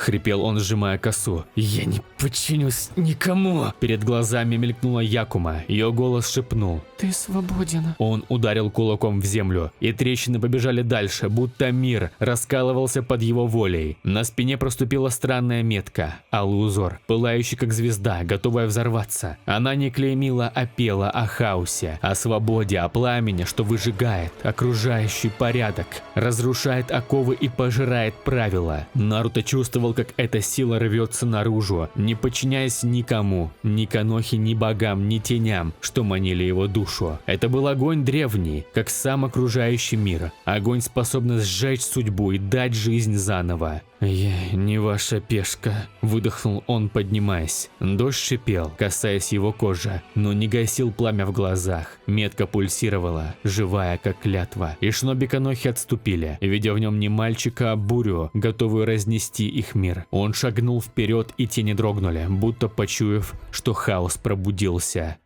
хрипел он, сжимая косу. «Я не подчинюсь никому!» Перед глазами мелькнула Якума, ее голос шепнул. Ты свободен. Он ударил кулаком в землю, и трещины побежали дальше, будто мир раскалывался под его волей. На спине проступила странная метка, алый узор, пылающий как звезда, готовая взорваться. Она не клеймила, а пела о хаосе, о свободе, о пламени, что выжигает окружающий порядок, разрушает оковы и пожирает правила. Наруто чувствовал, как эта сила рвется наружу, не подчиняясь никому, ни Конохе, ни богам, ни теням, что манили его душу. Это был огонь древний, как сам окружающий мир. Огонь, способный сжечь судьбу и дать жизнь заново. «Я не ваша пешка», – выдохнул он, поднимаясь. Дождь шипел, касаясь его кожи, но не гасил пламя в глазах. Метка пульсировала, живая как клятва. И шиноби Конохи отступили, видя в нем не мальчика, а бурю, готовую разнести их мир. Он шагнул вперед, и тени дрогнули, будто почуяв, что хаос пробудился.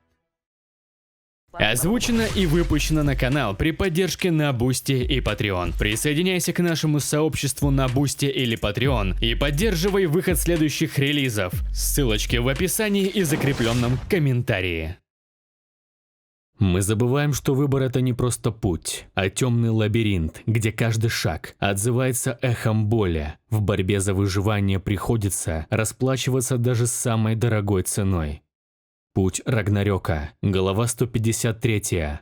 Озвучено и выпущено на канал при поддержке на Бусти и Patreon. Присоединяйся к нашему сообществу на Бусти или Patreon и поддерживай выход следующих релизов. Ссылочки в описании и закрепленном комментарии. Мы забываем, что выбор – это не просто путь, а темный лабиринт, где каждый шаг отзывается эхом боли. В борьбе за выживание приходится расплачиваться даже самой дорогой ценой. Путь Рагнарёка. Глава 153.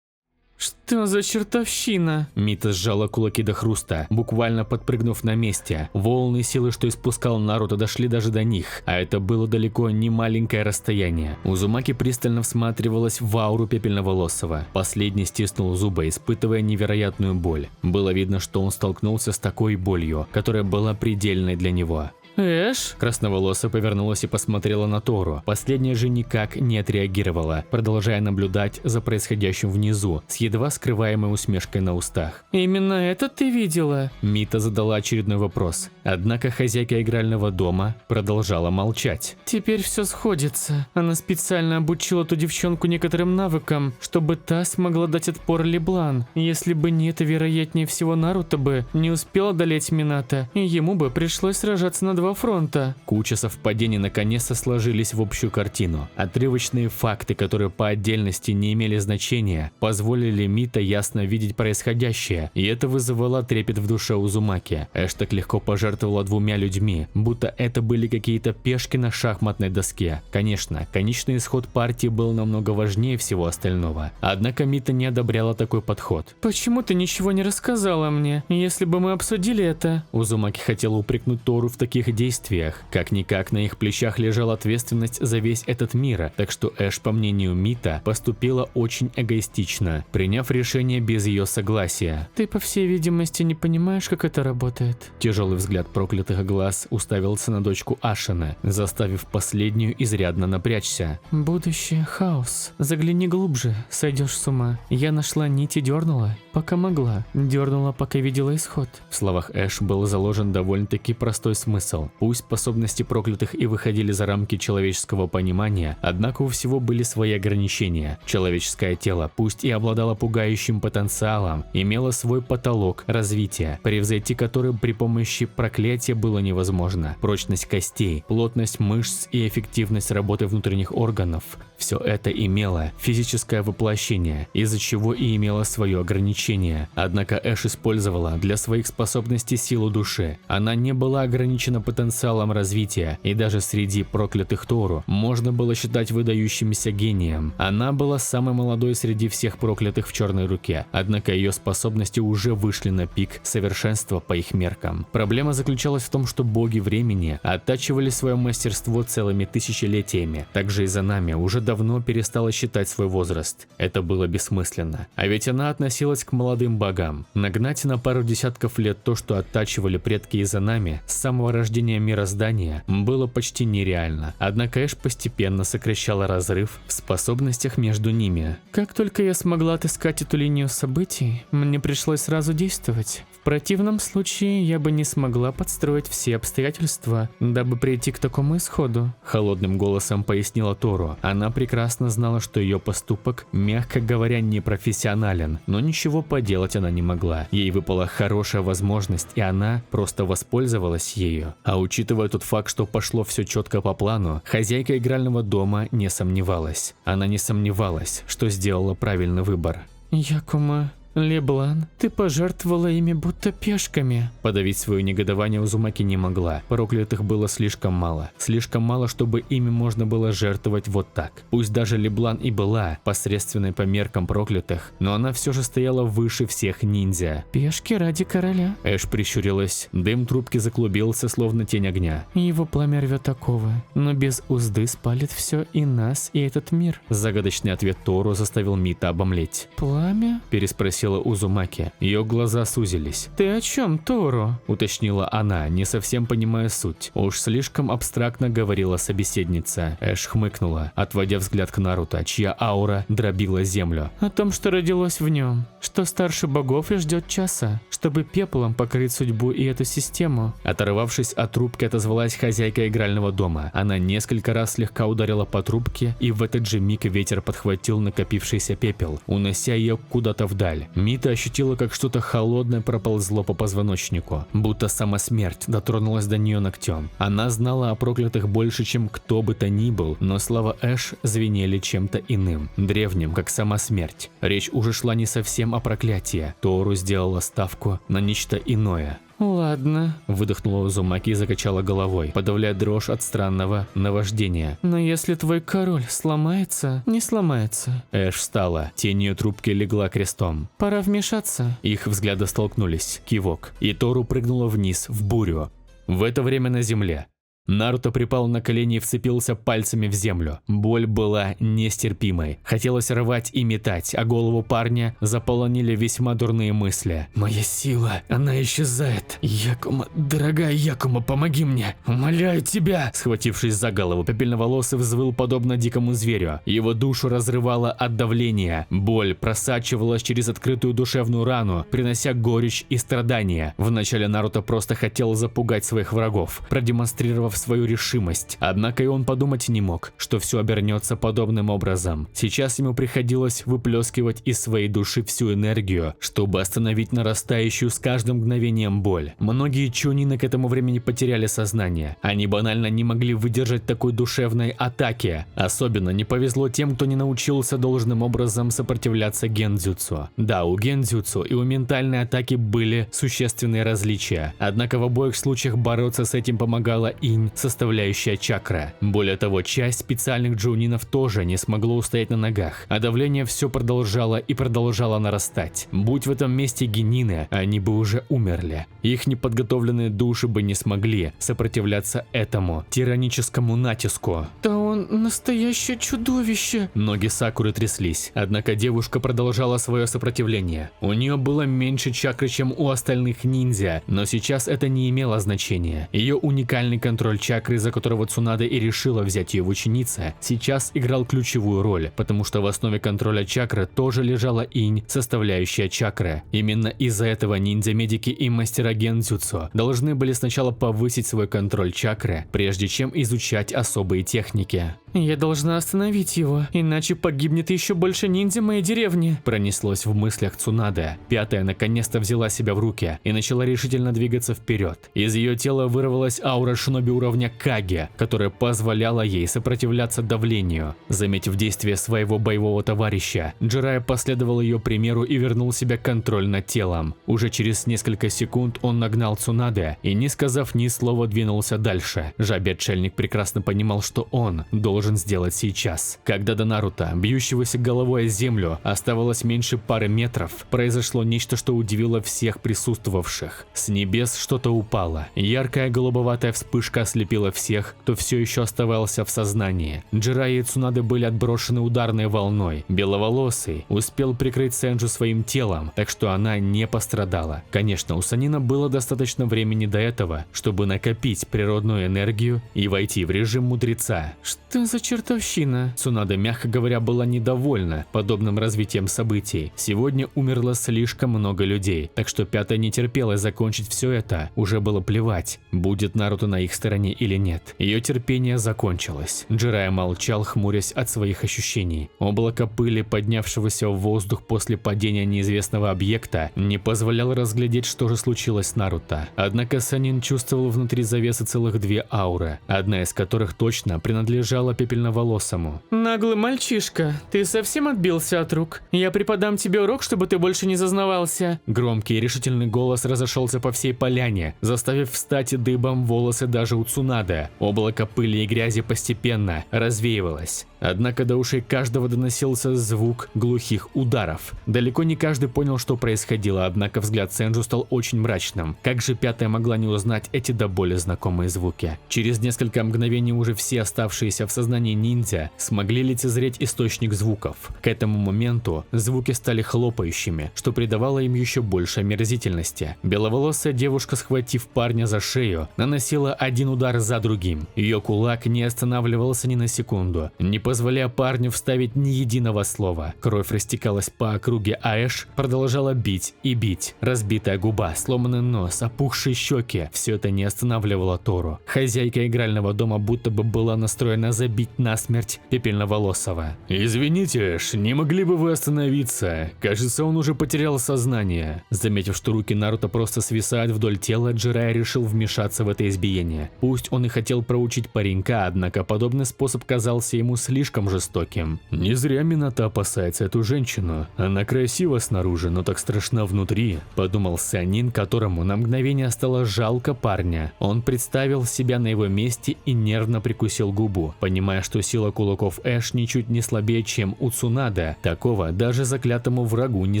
Что за чертовщина? Мита сжала кулаки до хруста, буквально подпрыгнув на месте. Волны силы, что испускал Наруто, дошли даже до них, а это было далеко не маленькое расстояние. Узумаки пристально всматривалась в ауру Пепельноволосого. Последний стиснул зубы, испытывая невероятную боль. Было видно, что он столкнулся с такой болью, которая была предельной для него. Эш? Красноволосая повернулась и посмотрела на Тору. Последняя же никак не отреагировала, продолжая наблюдать за происходящим внизу, с едва скрываемой усмешкой на устах. Именно это ты видела? Мита задала очередной вопрос, однако хозяйка игрального дома продолжала молчать. Теперь все сходится. Она специально обучила ту девчонку некоторым навыкам, чтобы та смогла дать отпор Леблан. Если бы не это, вероятнее всего Наруто бы не успел одолеть Минато, и ему бы пришлось сражаться на два фронта. Куча совпадений наконец-то сложились в общую картину. Отрывочные факты, которые по отдельности не имели значения, позволили Мита ясно видеть происходящее, и это вызывало трепет в душе Узумаки. Эш так легко пожертвовала двумя людьми, будто это были какие-то пешки на шахматной доске. Конечно, конечный исход партии был намного важнее всего остального. Однако Мита не одобряла такой подход. Почему ты ничего не рассказала мне? Если бы мы обсудили это... Узумаки хотела упрекнуть Тору в таких действиях. Как-никак на их плечах лежала ответственность за весь этот мир, так что Эш, по мнению Мита, поступила очень эгоистично, приняв решение без ее согласия. Ты, по всей видимости, не понимаешь, как это работает. Тяжелый взгляд проклятых глаз уставился на дочку Ашина, заставив последнюю изрядно напрячься. Будущее – хаос. Загляни глубже, сойдешь с ума. Я нашла нить и дернула, пока могла. Дернула, пока видела исход. В словах Эш был заложен довольно-таки простой смысл. Пусть способности проклятых и выходили за рамки человеческого понимания, однако у всего были свои ограничения. Человеческое тело, пусть и обладало пугающим потенциалом, имело свой потолок развития, превзойти который при помощи проклятия было невозможно. Прочность костей, плотность мышц и эффективность работы внутренних органов – все это имело физическое воплощение, из-за чего и имело свое ограничение. Однако Эш использовала для своих способностей силу души. Она не была ограничена потенциалом развития, и даже среди проклятых Тору можно было считать выдающимся гением. Она была самой молодой среди всех проклятых в Черной Руке, однако ее способности уже вышли на пик совершенства по их меркам. Проблема заключалась в том, что боги времени оттачивали свое мастерство целыми тысячелетиями. Также и Занами уже давно перестала считать свой возраст. Это было бессмысленно. А ведь она относилась к молодым богам. Нагнать на пару десятков лет то, что оттачивали предки Изанами с самого рождения мироздания, было почти нереально. Однако Эш постепенно сокращала разрыв в способностях между ними. Как только я смогла отыскать эту линию событий, мне пришлось сразу действовать. В противном случае я бы не смогла подстроить все обстоятельства, дабы прийти к такому исходу. Холодным голосом пояснила Тору. Она прекрасно знала, что ее поступок, мягко говоря, непрофессионален, но ничего поделать она не могла. Ей выпала хорошая возможность, и она просто воспользовалась ею. А учитывая тот факт, что пошло все четко по плану, хозяйка игрального дома не сомневалась. Она не сомневалась, что сделала правильный выбор. Якума, Леблан, ты пожертвовала ими будто пешками. Подавить свое негодование Узумаки не могла. Проклятых было слишком мало. Слишком мало, чтобы ими можно было жертвовать вот так. Пусть даже Леблан и была посредственной по меркам проклятых, но она все же стояла выше всех ниндзя. Пешки ради короля. Эш прищурилась. Дым трубки заклубился, словно тень огня. Его пламя рвет оковы, но без узды спалит все и нас, и этот мир. Загадочный ответ Тору заставил Мита обомлеть. Пламя? Переспросила Узумаки. Ее глаза сузились. Ты о чем, Тору? Уточнила она, не совсем понимая суть. Уж слишком абстрактно говорила собеседница. Эш хмыкнула, отводя взгляд к Наруто, чья аура дробила землю. О том, что родилось в нем, что старше богов и ждет часа, чтобы пеплом покрыть судьбу и эту систему. Оторвавшись от трубки, отозвалась хозяйка игрального дома. Она несколько раз слегка ударила по трубке, и в этот же миг ветер подхватил накопившийся пепел, унося ее куда-то вдаль. Мита ощутила, как что-то холодное проползло по позвоночнику, будто сама смерть дотронулась до нее ногтем. Она знала о проклятых больше, чем кто бы то ни был, но слова Эш звенели чем-то иным, древним, как сама смерть. Речь уже шла не совсем о проклятии. Тору сделала ставку на нечто иное. Ладно, Выдохнула Узумаки и закачала головой, подавляя дрожь от странного наваждения. но если твой король сломается, не сломается. Эш встала, тень ее трубки легла крестом. Пора вмешаться. Их взгляды столкнулись, кивок, и Тору прыгнула вниз, в бурю. В это время на земле Наруто припал на колени и вцепился пальцами в землю. Боль была нестерпимой. Хотелось рвать и метать, а голову парня заполонили весьма дурные мысли. «Моя сила, она исчезает. Якума, дорогая Якума, помоги мне. Умоляю тебя!» Схватившись за голову, пепельноволосый взвыл подобно дикому зверю. Его душу разрывало от давления. Боль просачивалась через открытую душевную рану, принося горечь и страдания. Вначале Наруто просто хотел запугать своих врагов, продемонстрировав свою решимость. Однако и он подумать не мог, что все обернется подобным образом. Сейчас ему приходилось выплескивать из своей души всю энергию, чтобы остановить нарастающую с каждым мгновением боль. Многие чунины к этому времени потеряли сознание. Они банально не могли выдержать такой душевной атаки. Особенно не повезло тем, кто не научился должным образом сопротивляться гендзюцу. Да, у гендзюцу и у ментальной атаки были существенные различия. Однако в обоих случаях бороться с этим помогала инь, составляющая чакра. Более того, часть специальных джоунинов тоже не смогло устоять на ногах, а давление все продолжало и продолжало нарастать. Будь в этом месте генины, они бы уже умерли. Их неподготовленные души бы не смогли сопротивляться этому тираническому натиску. Да он настоящее чудовище. Ноги Сакуры тряслись, однако девушка продолжала свое сопротивление. У нее было меньше чакры, чем у остальных ниндзя, но сейчас это не имело значения. Ее уникальный контроль чакры, из-за которого Цунада и решила взять ее в ученицы, сейчас играл ключевую роль, потому что в основе контроля чакры тоже лежала инь, составляющая чакры. Именно из-за этого ниндзя-медики и мастера гендзюцу должны были сначала повысить свой контроль чакры, прежде чем изучать особые техники. Я должна остановить его, иначе погибнет еще больше ниндзя моей деревни. Пронеслось в мыслях Цунады. Пятая наконец-то взяла себя в руки и начала решительно двигаться вперед. Из ее тела вырвалась аура шиноби уровня Каге, которая позволяла ей сопротивляться давлению. Заметив действие своего боевого товарища, Джирайя последовал ее примеру и вернул себе контроль над телом. Уже через несколько секунд он нагнал Цунаде и, не сказав ни слова, двинулся дальше. Жабе-отшельник прекрасно понимал, что он должен сделать сейчас. Когда до Наруто, бьющегося головой о землю, оставалось меньше пары метров, произошло нечто, что удивило всех присутствовавших. С небес что-то упало. Яркая голубоватая вспышка ослепила всех, кто все еще оставался в сознании. Джирайя и Цунадэ были отброшены ударной волной. Беловолосый успел прикрыть Сэнджу своим телом, так что она не пострадала. Конечно, у Санина было достаточно времени до этого, чтобы накопить природную энергию и войти в режим мудреца. Что за чертовщина? Цунадэ, мягко говоря, была недовольна подобным развитием событий. Сегодня умерло слишком много людей, так что Пятая не терпелась закончить все это. Уже было плевать, будет Наруто на их стороне или нет. Ее терпение закончилось. Джирайя молчал, хмурясь от своих ощущений. Облако пыли, поднявшегося в воздух после падения неизвестного объекта, не позволяло разглядеть, что же случилось с Наруто. Однако Санин чувствовал внутри завесы целых две ауры, одна из которых точно принадлежала Пепельноволосому. Наглый мальчишка, ты совсем отбился от рук? Я преподам тебе урок, чтобы ты больше не зазнавался. Громкий и решительный голос разошелся по всей поляне, заставив встать дыбом волосы даже у Цунадэ. Облако пыли и грязи постепенно развеивалось. Однако до ушей каждого доносился звук глухих ударов. Далеко не каждый понял, что происходило, однако взгляд Сэнджу стал очень мрачным. Как же Пятая могла не узнать эти до боли знакомые звуки? Через несколько мгновений уже все оставшиеся в сознании ниндзя смогли лицезреть источник звуков. К этому моменту звуки стали хлопающими, что придавало им еще больше омерзительности. Беловолосая девушка, схватив парня за шею, наносила один удар за другим. Ее кулак не останавливался ни на секунду, не позволяя парню вставить ни единого слова. Кровь растекалась по округе, а Эш продолжала бить и бить. Разбитая губа, сломанный нос, опухшие щеки – все это не останавливало Тору. Хозяйка игрального дома будто бы была настроена забить насмерть Пепельноволосого. «Извините, Эш, не могли бы вы остановиться? Кажется, он уже потерял сознание». Заметив, что руки Наруто просто свисают вдоль тела, Джирайя решил вмешаться в это избиение. Пусть он и хотел проучить паренька, однако подобный способ казался ему слишком жестоким. Не зря Минато опасается эту женщину. Она красива снаружи, но так страшна внутри, подумал Санин, которому на мгновение стало жалко парня. Он представил себя на его месте и нервно прикусил губу, понимая, что сила кулаков Эш ничуть не слабее, чем у Цунадэ. Такого даже заклятому врагу не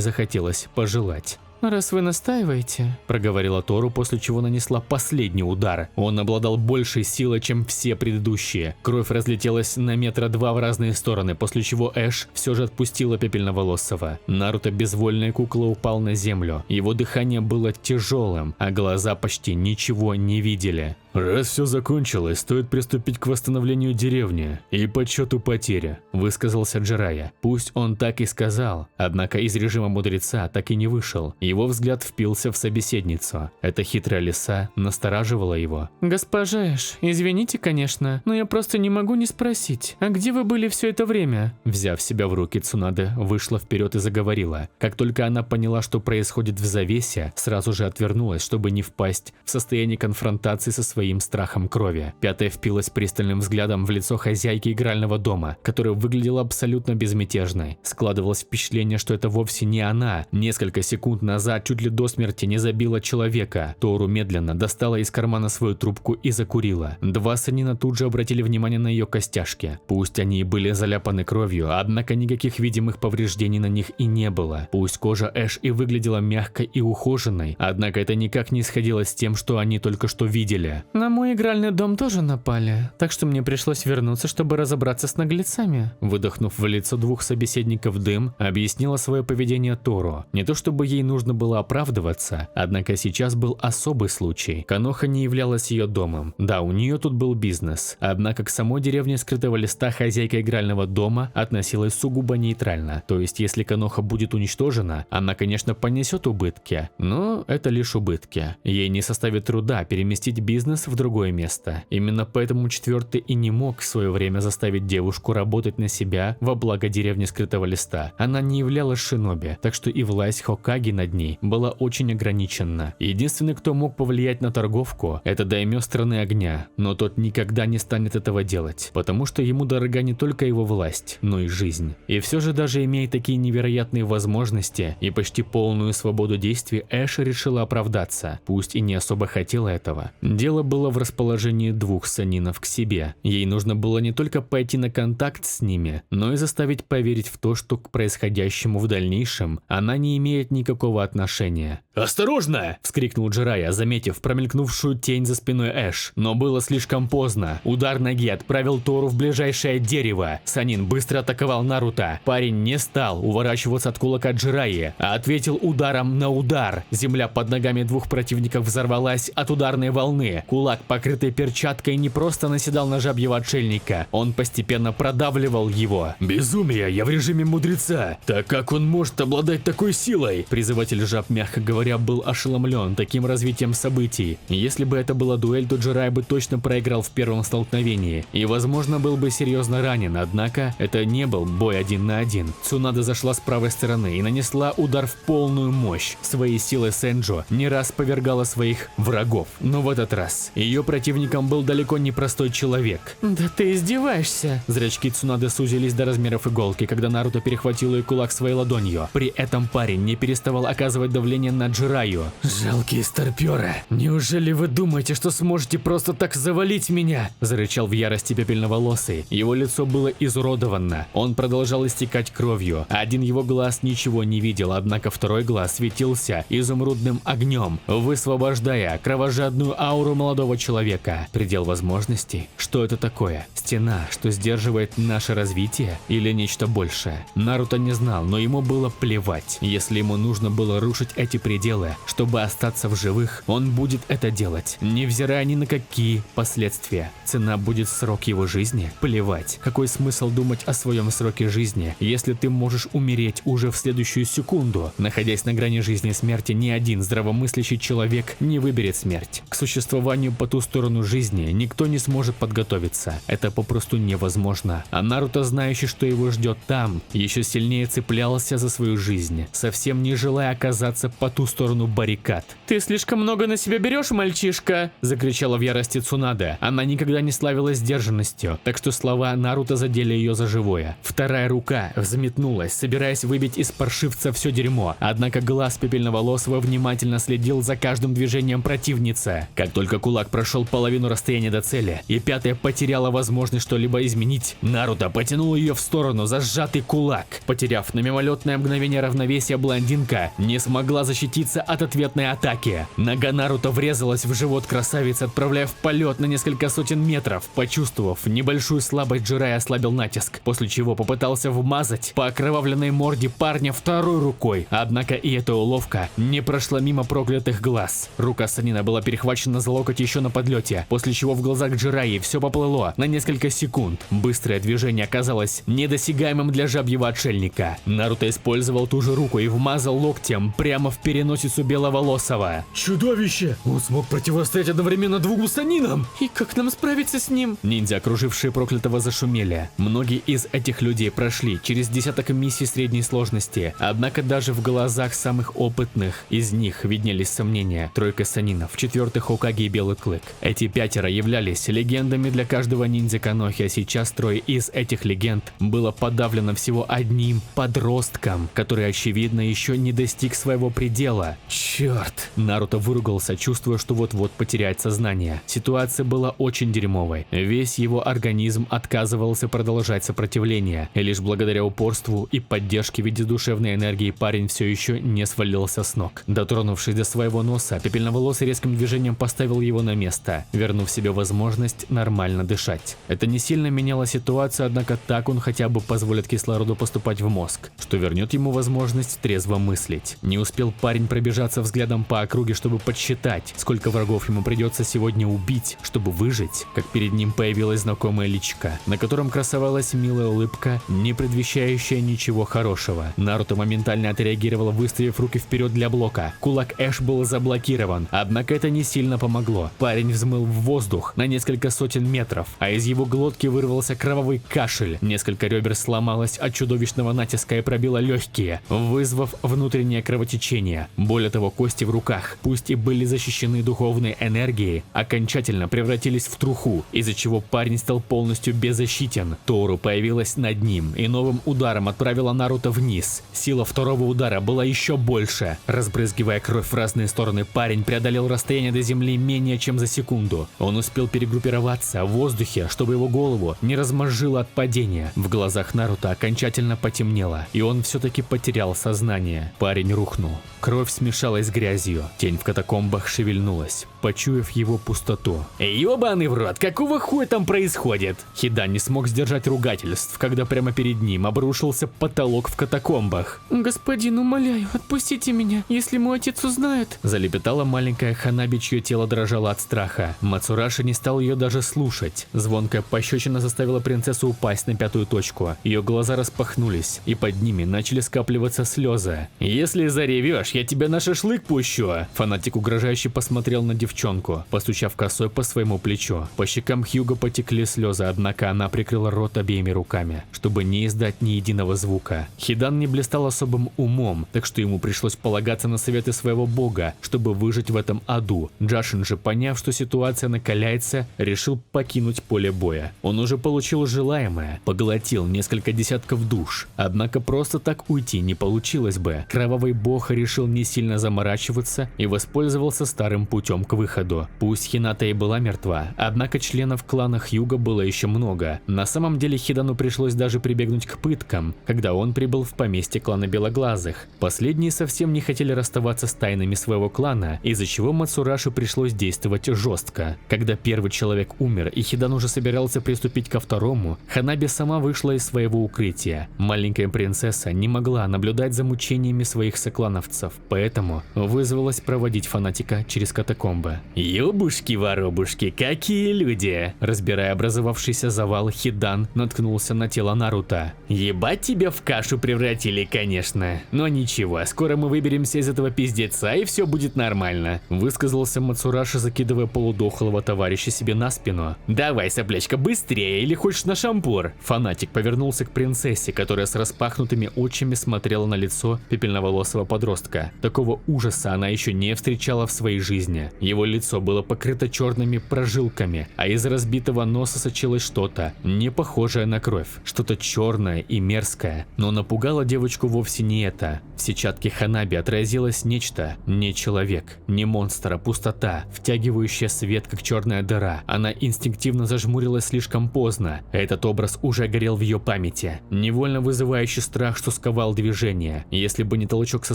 захотелось пожелать. Раз вы настаиваете, проговорила Тору, после чего нанесла последний удар. Он обладал большей силой, чем все предыдущие. Кровь разлетелась на метра два в разные стороны, после чего Эш все же отпустила Пепельноволосого. Наруто, безвольная кукла, упал на землю. Его дыхание было тяжелым, а глаза почти ничего не видели. «Раз все закончилось, стоит приступить к восстановлению деревни и подсчету потерь», – высказался Джирайя. Пусть он так и сказал, однако из режима мудреца так и не вышел. Его взгляд впился в собеседницу. Эта хитрая лиса настораживала его. «Госпожа Эш, извините, конечно, но я просто не могу не спросить, а где вы были все это время?» Взяв себя в руки, Цунадэ вышла вперед и заговорила. Как только она поняла, что происходит в завесе, сразу же отвернулась, чтобы не впасть в состояние конфронтации со своим страхом крови. Пятая впилась пристальным взглядом в лицо хозяйки игрального дома, которая выглядела абсолютно безмятежной. Складывалось впечатление, что это вовсе не она. Несколько секунд назад чуть ли до смерти не забила человека. Тору медленно достала из кармана свою трубку и закурила. Два санина тут же обратили внимание на ее костяшки. Пусть они и были заляпаны кровью, однако никаких видимых повреждений на них и не было. Пусть кожа Эш и выглядела мягкой и ухоженной, однако это никак не сходилось с тем, что они только что видели. На мой игральный дом тоже напали, так что мне пришлось вернуться, чтобы разобраться с наглецами. Выдохнув в лицо двух собеседников дым, объяснила свое поведение Тору. Не то чтобы ей нужно было оправдываться, однако сейчас был особый случай. Коноха не являлась ее домом. Да, у нее тут был бизнес, однако к самой деревне Скрытого Листа хозяйка игрального дома относилась сугубо нейтрально. То есть, если Коноха будет уничтожена, она, конечно, понесет убытки, но это лишь убытки. Ей не составит труда переместить бизнес в другое место. Именно поэтому Четвертый и не мог в свое время заставить девушку работать на себя во благо деревни Скрытого Листа. Она не являлась шиноби, так что и власть Хокаги над ней была очень ограничена. Единственный, кто мог повлиять на торговку, это даймё Страны Огня, но тот никогда не станет этого делать, потому что ему дорога не только его власть, но и жизнь. И все же, даже имея такие невероятные возможности и почти полную свободу действий, Эш решила оправдаться, пусть и не особо хотела этого. Дело было в расположении двух санинов к себе. Ей нужно было не только пойти на контакт с ними, но и заставить поверить в то, что к происходящему в дальнейшем она не имеет никакого отношения. «Осторожно!» – вскрикнул Джирайя, заметив промелькнувшую тень за спиной Эш. Но было слишком поздно. Удар ноги отправил Тору в ближайшее дерево. Санин быстро атаковал Наруто. Парень не стал уворачиваться от кулака Джирайи, а ответил ударом на удар. Земля под ногами двух противников взорвалась от ударной волны. Кулак, покрытый перчаткой, не просто наседал на жабьего отшельника, он постепенно продавливал его. «Безумие! Я в режиме мудреца! Так как он может обладать такой силой?» Призыватель жаб, мягко говоря, был ошеломлен таким развитием событий. Если бы это была дуэль, то Джирайя бы точно проиграл в первом столкновении и, возможно, был бы серьезно ранен, однако это не был бой 1 на 1. Цунада зашла с правой стороны и нанесла удар в полную мощь. Своей силой Сэнджо не раз повергала своих врагов, но в этот раз ее противником был далеко не простой человек. Да ты издеваешься. Зрачки Цунады сузились до размеров иголки, когда Наруто перехватил ее кулак своей ладонью. При этом парень не переставал оказывать давление на Джирайю. «Жалкие старперы! Неужели вы думаете, что сможете просто так завалить меня?» Зарычал в ярости пепельноволосый. Его лицо было изуродовано. Он продолжал истекать кровью. Один его глаз ничего не видел, однако второй глаз светился изумрудным огнем, высвобождая кровожадную ауру молодого человека. Предел возможностей? Что это такое? Стена, что сдерживает наше развитие? Или нечто большее? Наруто не знал, но ему было плевать. Если ему нужно было рушить эти пределы, чтобы остаться в живых, он будет это делать, невзирая ни на какие последствия. Цена будет срок его жизни? Плевать. Какой смысл думать о своем сроке жизни, если ты можешь умереть уже в следующую секунду? Находясь на грани жизни и смерти, ни один здравомыслящий человек не выберет смерть. К существованию по ту сторону жизни никто не сможет подготовиться. Это попросту невозможно. А Наруто, знающий, что его ждет там, еще сильнее цеплялся за свою жизнь, совсем не желая оказаться по ту сторону баррикад. «Ты слишком много на себя берешь, мальчишка!» – закричала в ярости Цунада. Она никогда не славилась сдержанностью, так что слова Наруто задели ее за живое. Вторая рука взметнулась, собираясь выбить из паршивца все дерьмо, однако глаз пепельноволосого внимательно следил за каждым движением противницы. Как только кулак прошел половину расстояния до цели, и пятая потеряла возможность что-либо изменить, Наруто потянул ее в сторону за сжатый кулак. Потеряв на мимолетное мгновение равновесия, блондинка не смогла защититься от ответной атаки. Нога Наруто врезалась в живот красавицы, отправляя в полет на несколько сотен метров. Почувствовав небольшую слабость, Джирайя ослабил натиск, после чего попытался вмазать по окровавленной морде парня второй рукой. Однако и эта уловка не прошла мимо проклятых глаз. Рука Санина была перехвачена за локоть еще на подлете, после чего в глазах Джирайи все поплыло на несколько секунд. Быстрое движение оказалось недосягаемым для жабьего отшельника. Наруто использовал ту же руку и вмазал локтем прямо в переносицу беловолосого. Чудовище! Он смог противостоять одновременно двум санинам! «И как нам справиться с ним?» Ниндзя, окружившие проклятого, зашумели. Многие из этих людей прошли через десяток миссий средней сложности, однако даже в глазах самых опытных из них виднелись сомнения. Тройка санинов, четвертый Хокаге и Белый Клык. Эти пятеро являлись легендами для каждого ниндзя Конохи, а сейчас трое из этих легенд было подавлено всего одним подростком, который, очевидно, еще не достиг своего предела. Черт! Наруто выругался, чувствуя, что вот-вот потеряет сознание. Ситуация была очень дерьмовой. Весь его организм отказывался продолжать сопротивление, и лишь благодаря упорству и поддержке в виде душевной энергии парень все еще не свалился с ног. Дотронувшись до своего носа, пепельноволосый резким движением поставил его на место, вернув себе возможность нормально дышать. Это не сильно меняло ситуацию, однако так он хотя бы позволит кислороду поступать в мозг, что вернет ему возможность трезво мыслить. Не успел парень пробежаться взглядом по округе, чтобы подсчитать, сколько врагов ему придется сегодня убить, чтобы выжить, как перед ним появилась знакомая личка, на котором красовалась милая улыбка, не предвещающая ничего хорошего. Наруто моментально отреагировал, выставив руки вперед для блока. Кулак Эш был заблокирован, однако это не сильно помогло. Парень взмыл в воздух на несколько сотен метров, а из его глотки вырвался кровавый кашель. Несколько ребер сломалось от чудовищного натиска и пробило легкие, вызвав внутреннее кровотечение. Более того, кости в руках, пусть и были защищены духовной энергией, окончательно превратились в труху, из-за чего парень стал полностью беззащитен. Тору появилась над ним и новым ударом отправила Наруто вниз. Сила второго удара была еще больше. Разбрызгивая кровь в разные стороны, парень преодолел расстояние до земли менее менее чем за секунду. Он успел перегруппироваться в воздухе, чтобы его голову не размозжило от падения. В глазах Наруто окончательно потемнело, и он все-таки потерял сознание. Парень рухнул. Кровь смешалась с грязью. Тень в катакомбах шевельнулась, почуяв его пустоту. «Ёбаный в рот, какого хуя там происходит?» Хидан не смог сдержать ругательств, когда прямо перед ним обрушился потолок в катакомбах. Господин, умоляю, отпустите меня, если мой отец узнает. Залепетала маленькая Ханаби, чье тело дрожало от страха. Мацураши не стал ее даже слушать. Звонкая пощечина заставила принцессу упасть на пятую точку. Ее глаза распахнулись, и под ними начали скапливаться слезы. «Если заревешь, я тебя на шашлык пущу!» Фанатик угрожающе посмотрел на девчонку, постучав косой по своему плечу. По щекам Хьюго потекли слезы, однако она прикрыла рот обеими руками, чтобы не издать ни единого звука. Хидан не блистал особым умом, так что ему пришлось полагаться на советы своего бога, чтобы выжить в этом аду. Джашин же, поняв, что ситуация накаляется, решил покинуть поле боя. Он уже получил желаемое, поглотил несколько десятков душ, однако просто так уйти не получилось бы. Кровавый бог решил не сильно заморачиваться и воспользовался старым путем к выходу. Пусть Хината и была мертва, однако членов клана Хьюго было еще много. На самом деле Хидану пришлось даже прибегнуть к пыткам, когда он прибыл в поместье клана Белоглазых. Последние совсем не хотели расставаться с тайнами своего клана, из-за чего Мацураши пришлось действовать жестко. Когда первый человек умер и Хидан уже собирался приступить ко второму, Ханаби сама вышла из своего укрытия. Маленькая принцесса не могла наблюдать за мучениями своих соклановцев, поэтому вызвалась проводить фанатика через катакомбы. «Ёбушки-воробушки, какие люди!» Разбирая образовавшийся завал, Хидан наткнулся на тело Наруто. «Ебать тебя в кашу превратили, конечно. Но ничего, скоро мы выберемся из этого пиздеца и все будет нормально», высказался Мацураши, закидывая полудохлого товарища себе на спину. «Давай, соплячка, быстрее, или хочешь на шампур?» Фанатик повернулся к принцессе, которая с распахнутыми очами смотрела на лицо пепельноволосого подростка. Такого ужаса она еще не встречала в своей жизни. Его лицо было покрыто черными прожилками, а из разбитого носа сочилось что-то, не похожее на кровь, что-то черное и мерзкое. Но напугало девочку вовсе не это. В сетчатке Ханаби отразилось нечто, не человек, не монстр, а пустота, втягивающая свет, как черная дыра. Она инстинктивно зажмурилась слишком поздно. Этот образ уже горел в ее памяти, невольно вызывающий страх, что сковал движение. Если бы не толчок со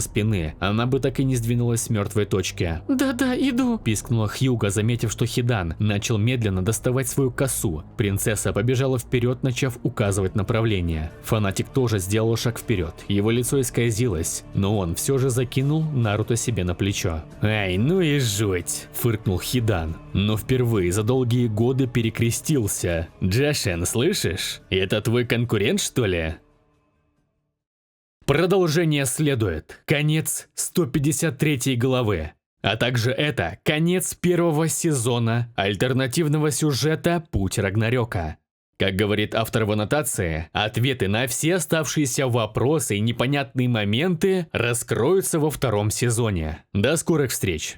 спины, она бы так и не сдвинулась с мертвой точки. Да-да, иду. Пискнула Хьюго, заметив, что Хидан начал медленно доставать свою косу. Принцесса побежала вперед, начав указывать направление. Фанатик тоже сделал шаг вперед. Его лицо исказилось, но он все же закинул Наруто себе на плечо. «Ай, ну и жуть!» – фыркнул Хидан, но впервые за долгие годы перекрестился. «Джашен, слышишь? Это твой конкурент, что ли?» Продолжение следует. Конец 153 главы. А также это конец первого сезона альтернативного сюжета «Путь Рагнарёка». Как говорит автор в аннотации, ответы на все оставшиеся вопросы и непонятные моменты раскроются во втором сезоне. До скорых встреч!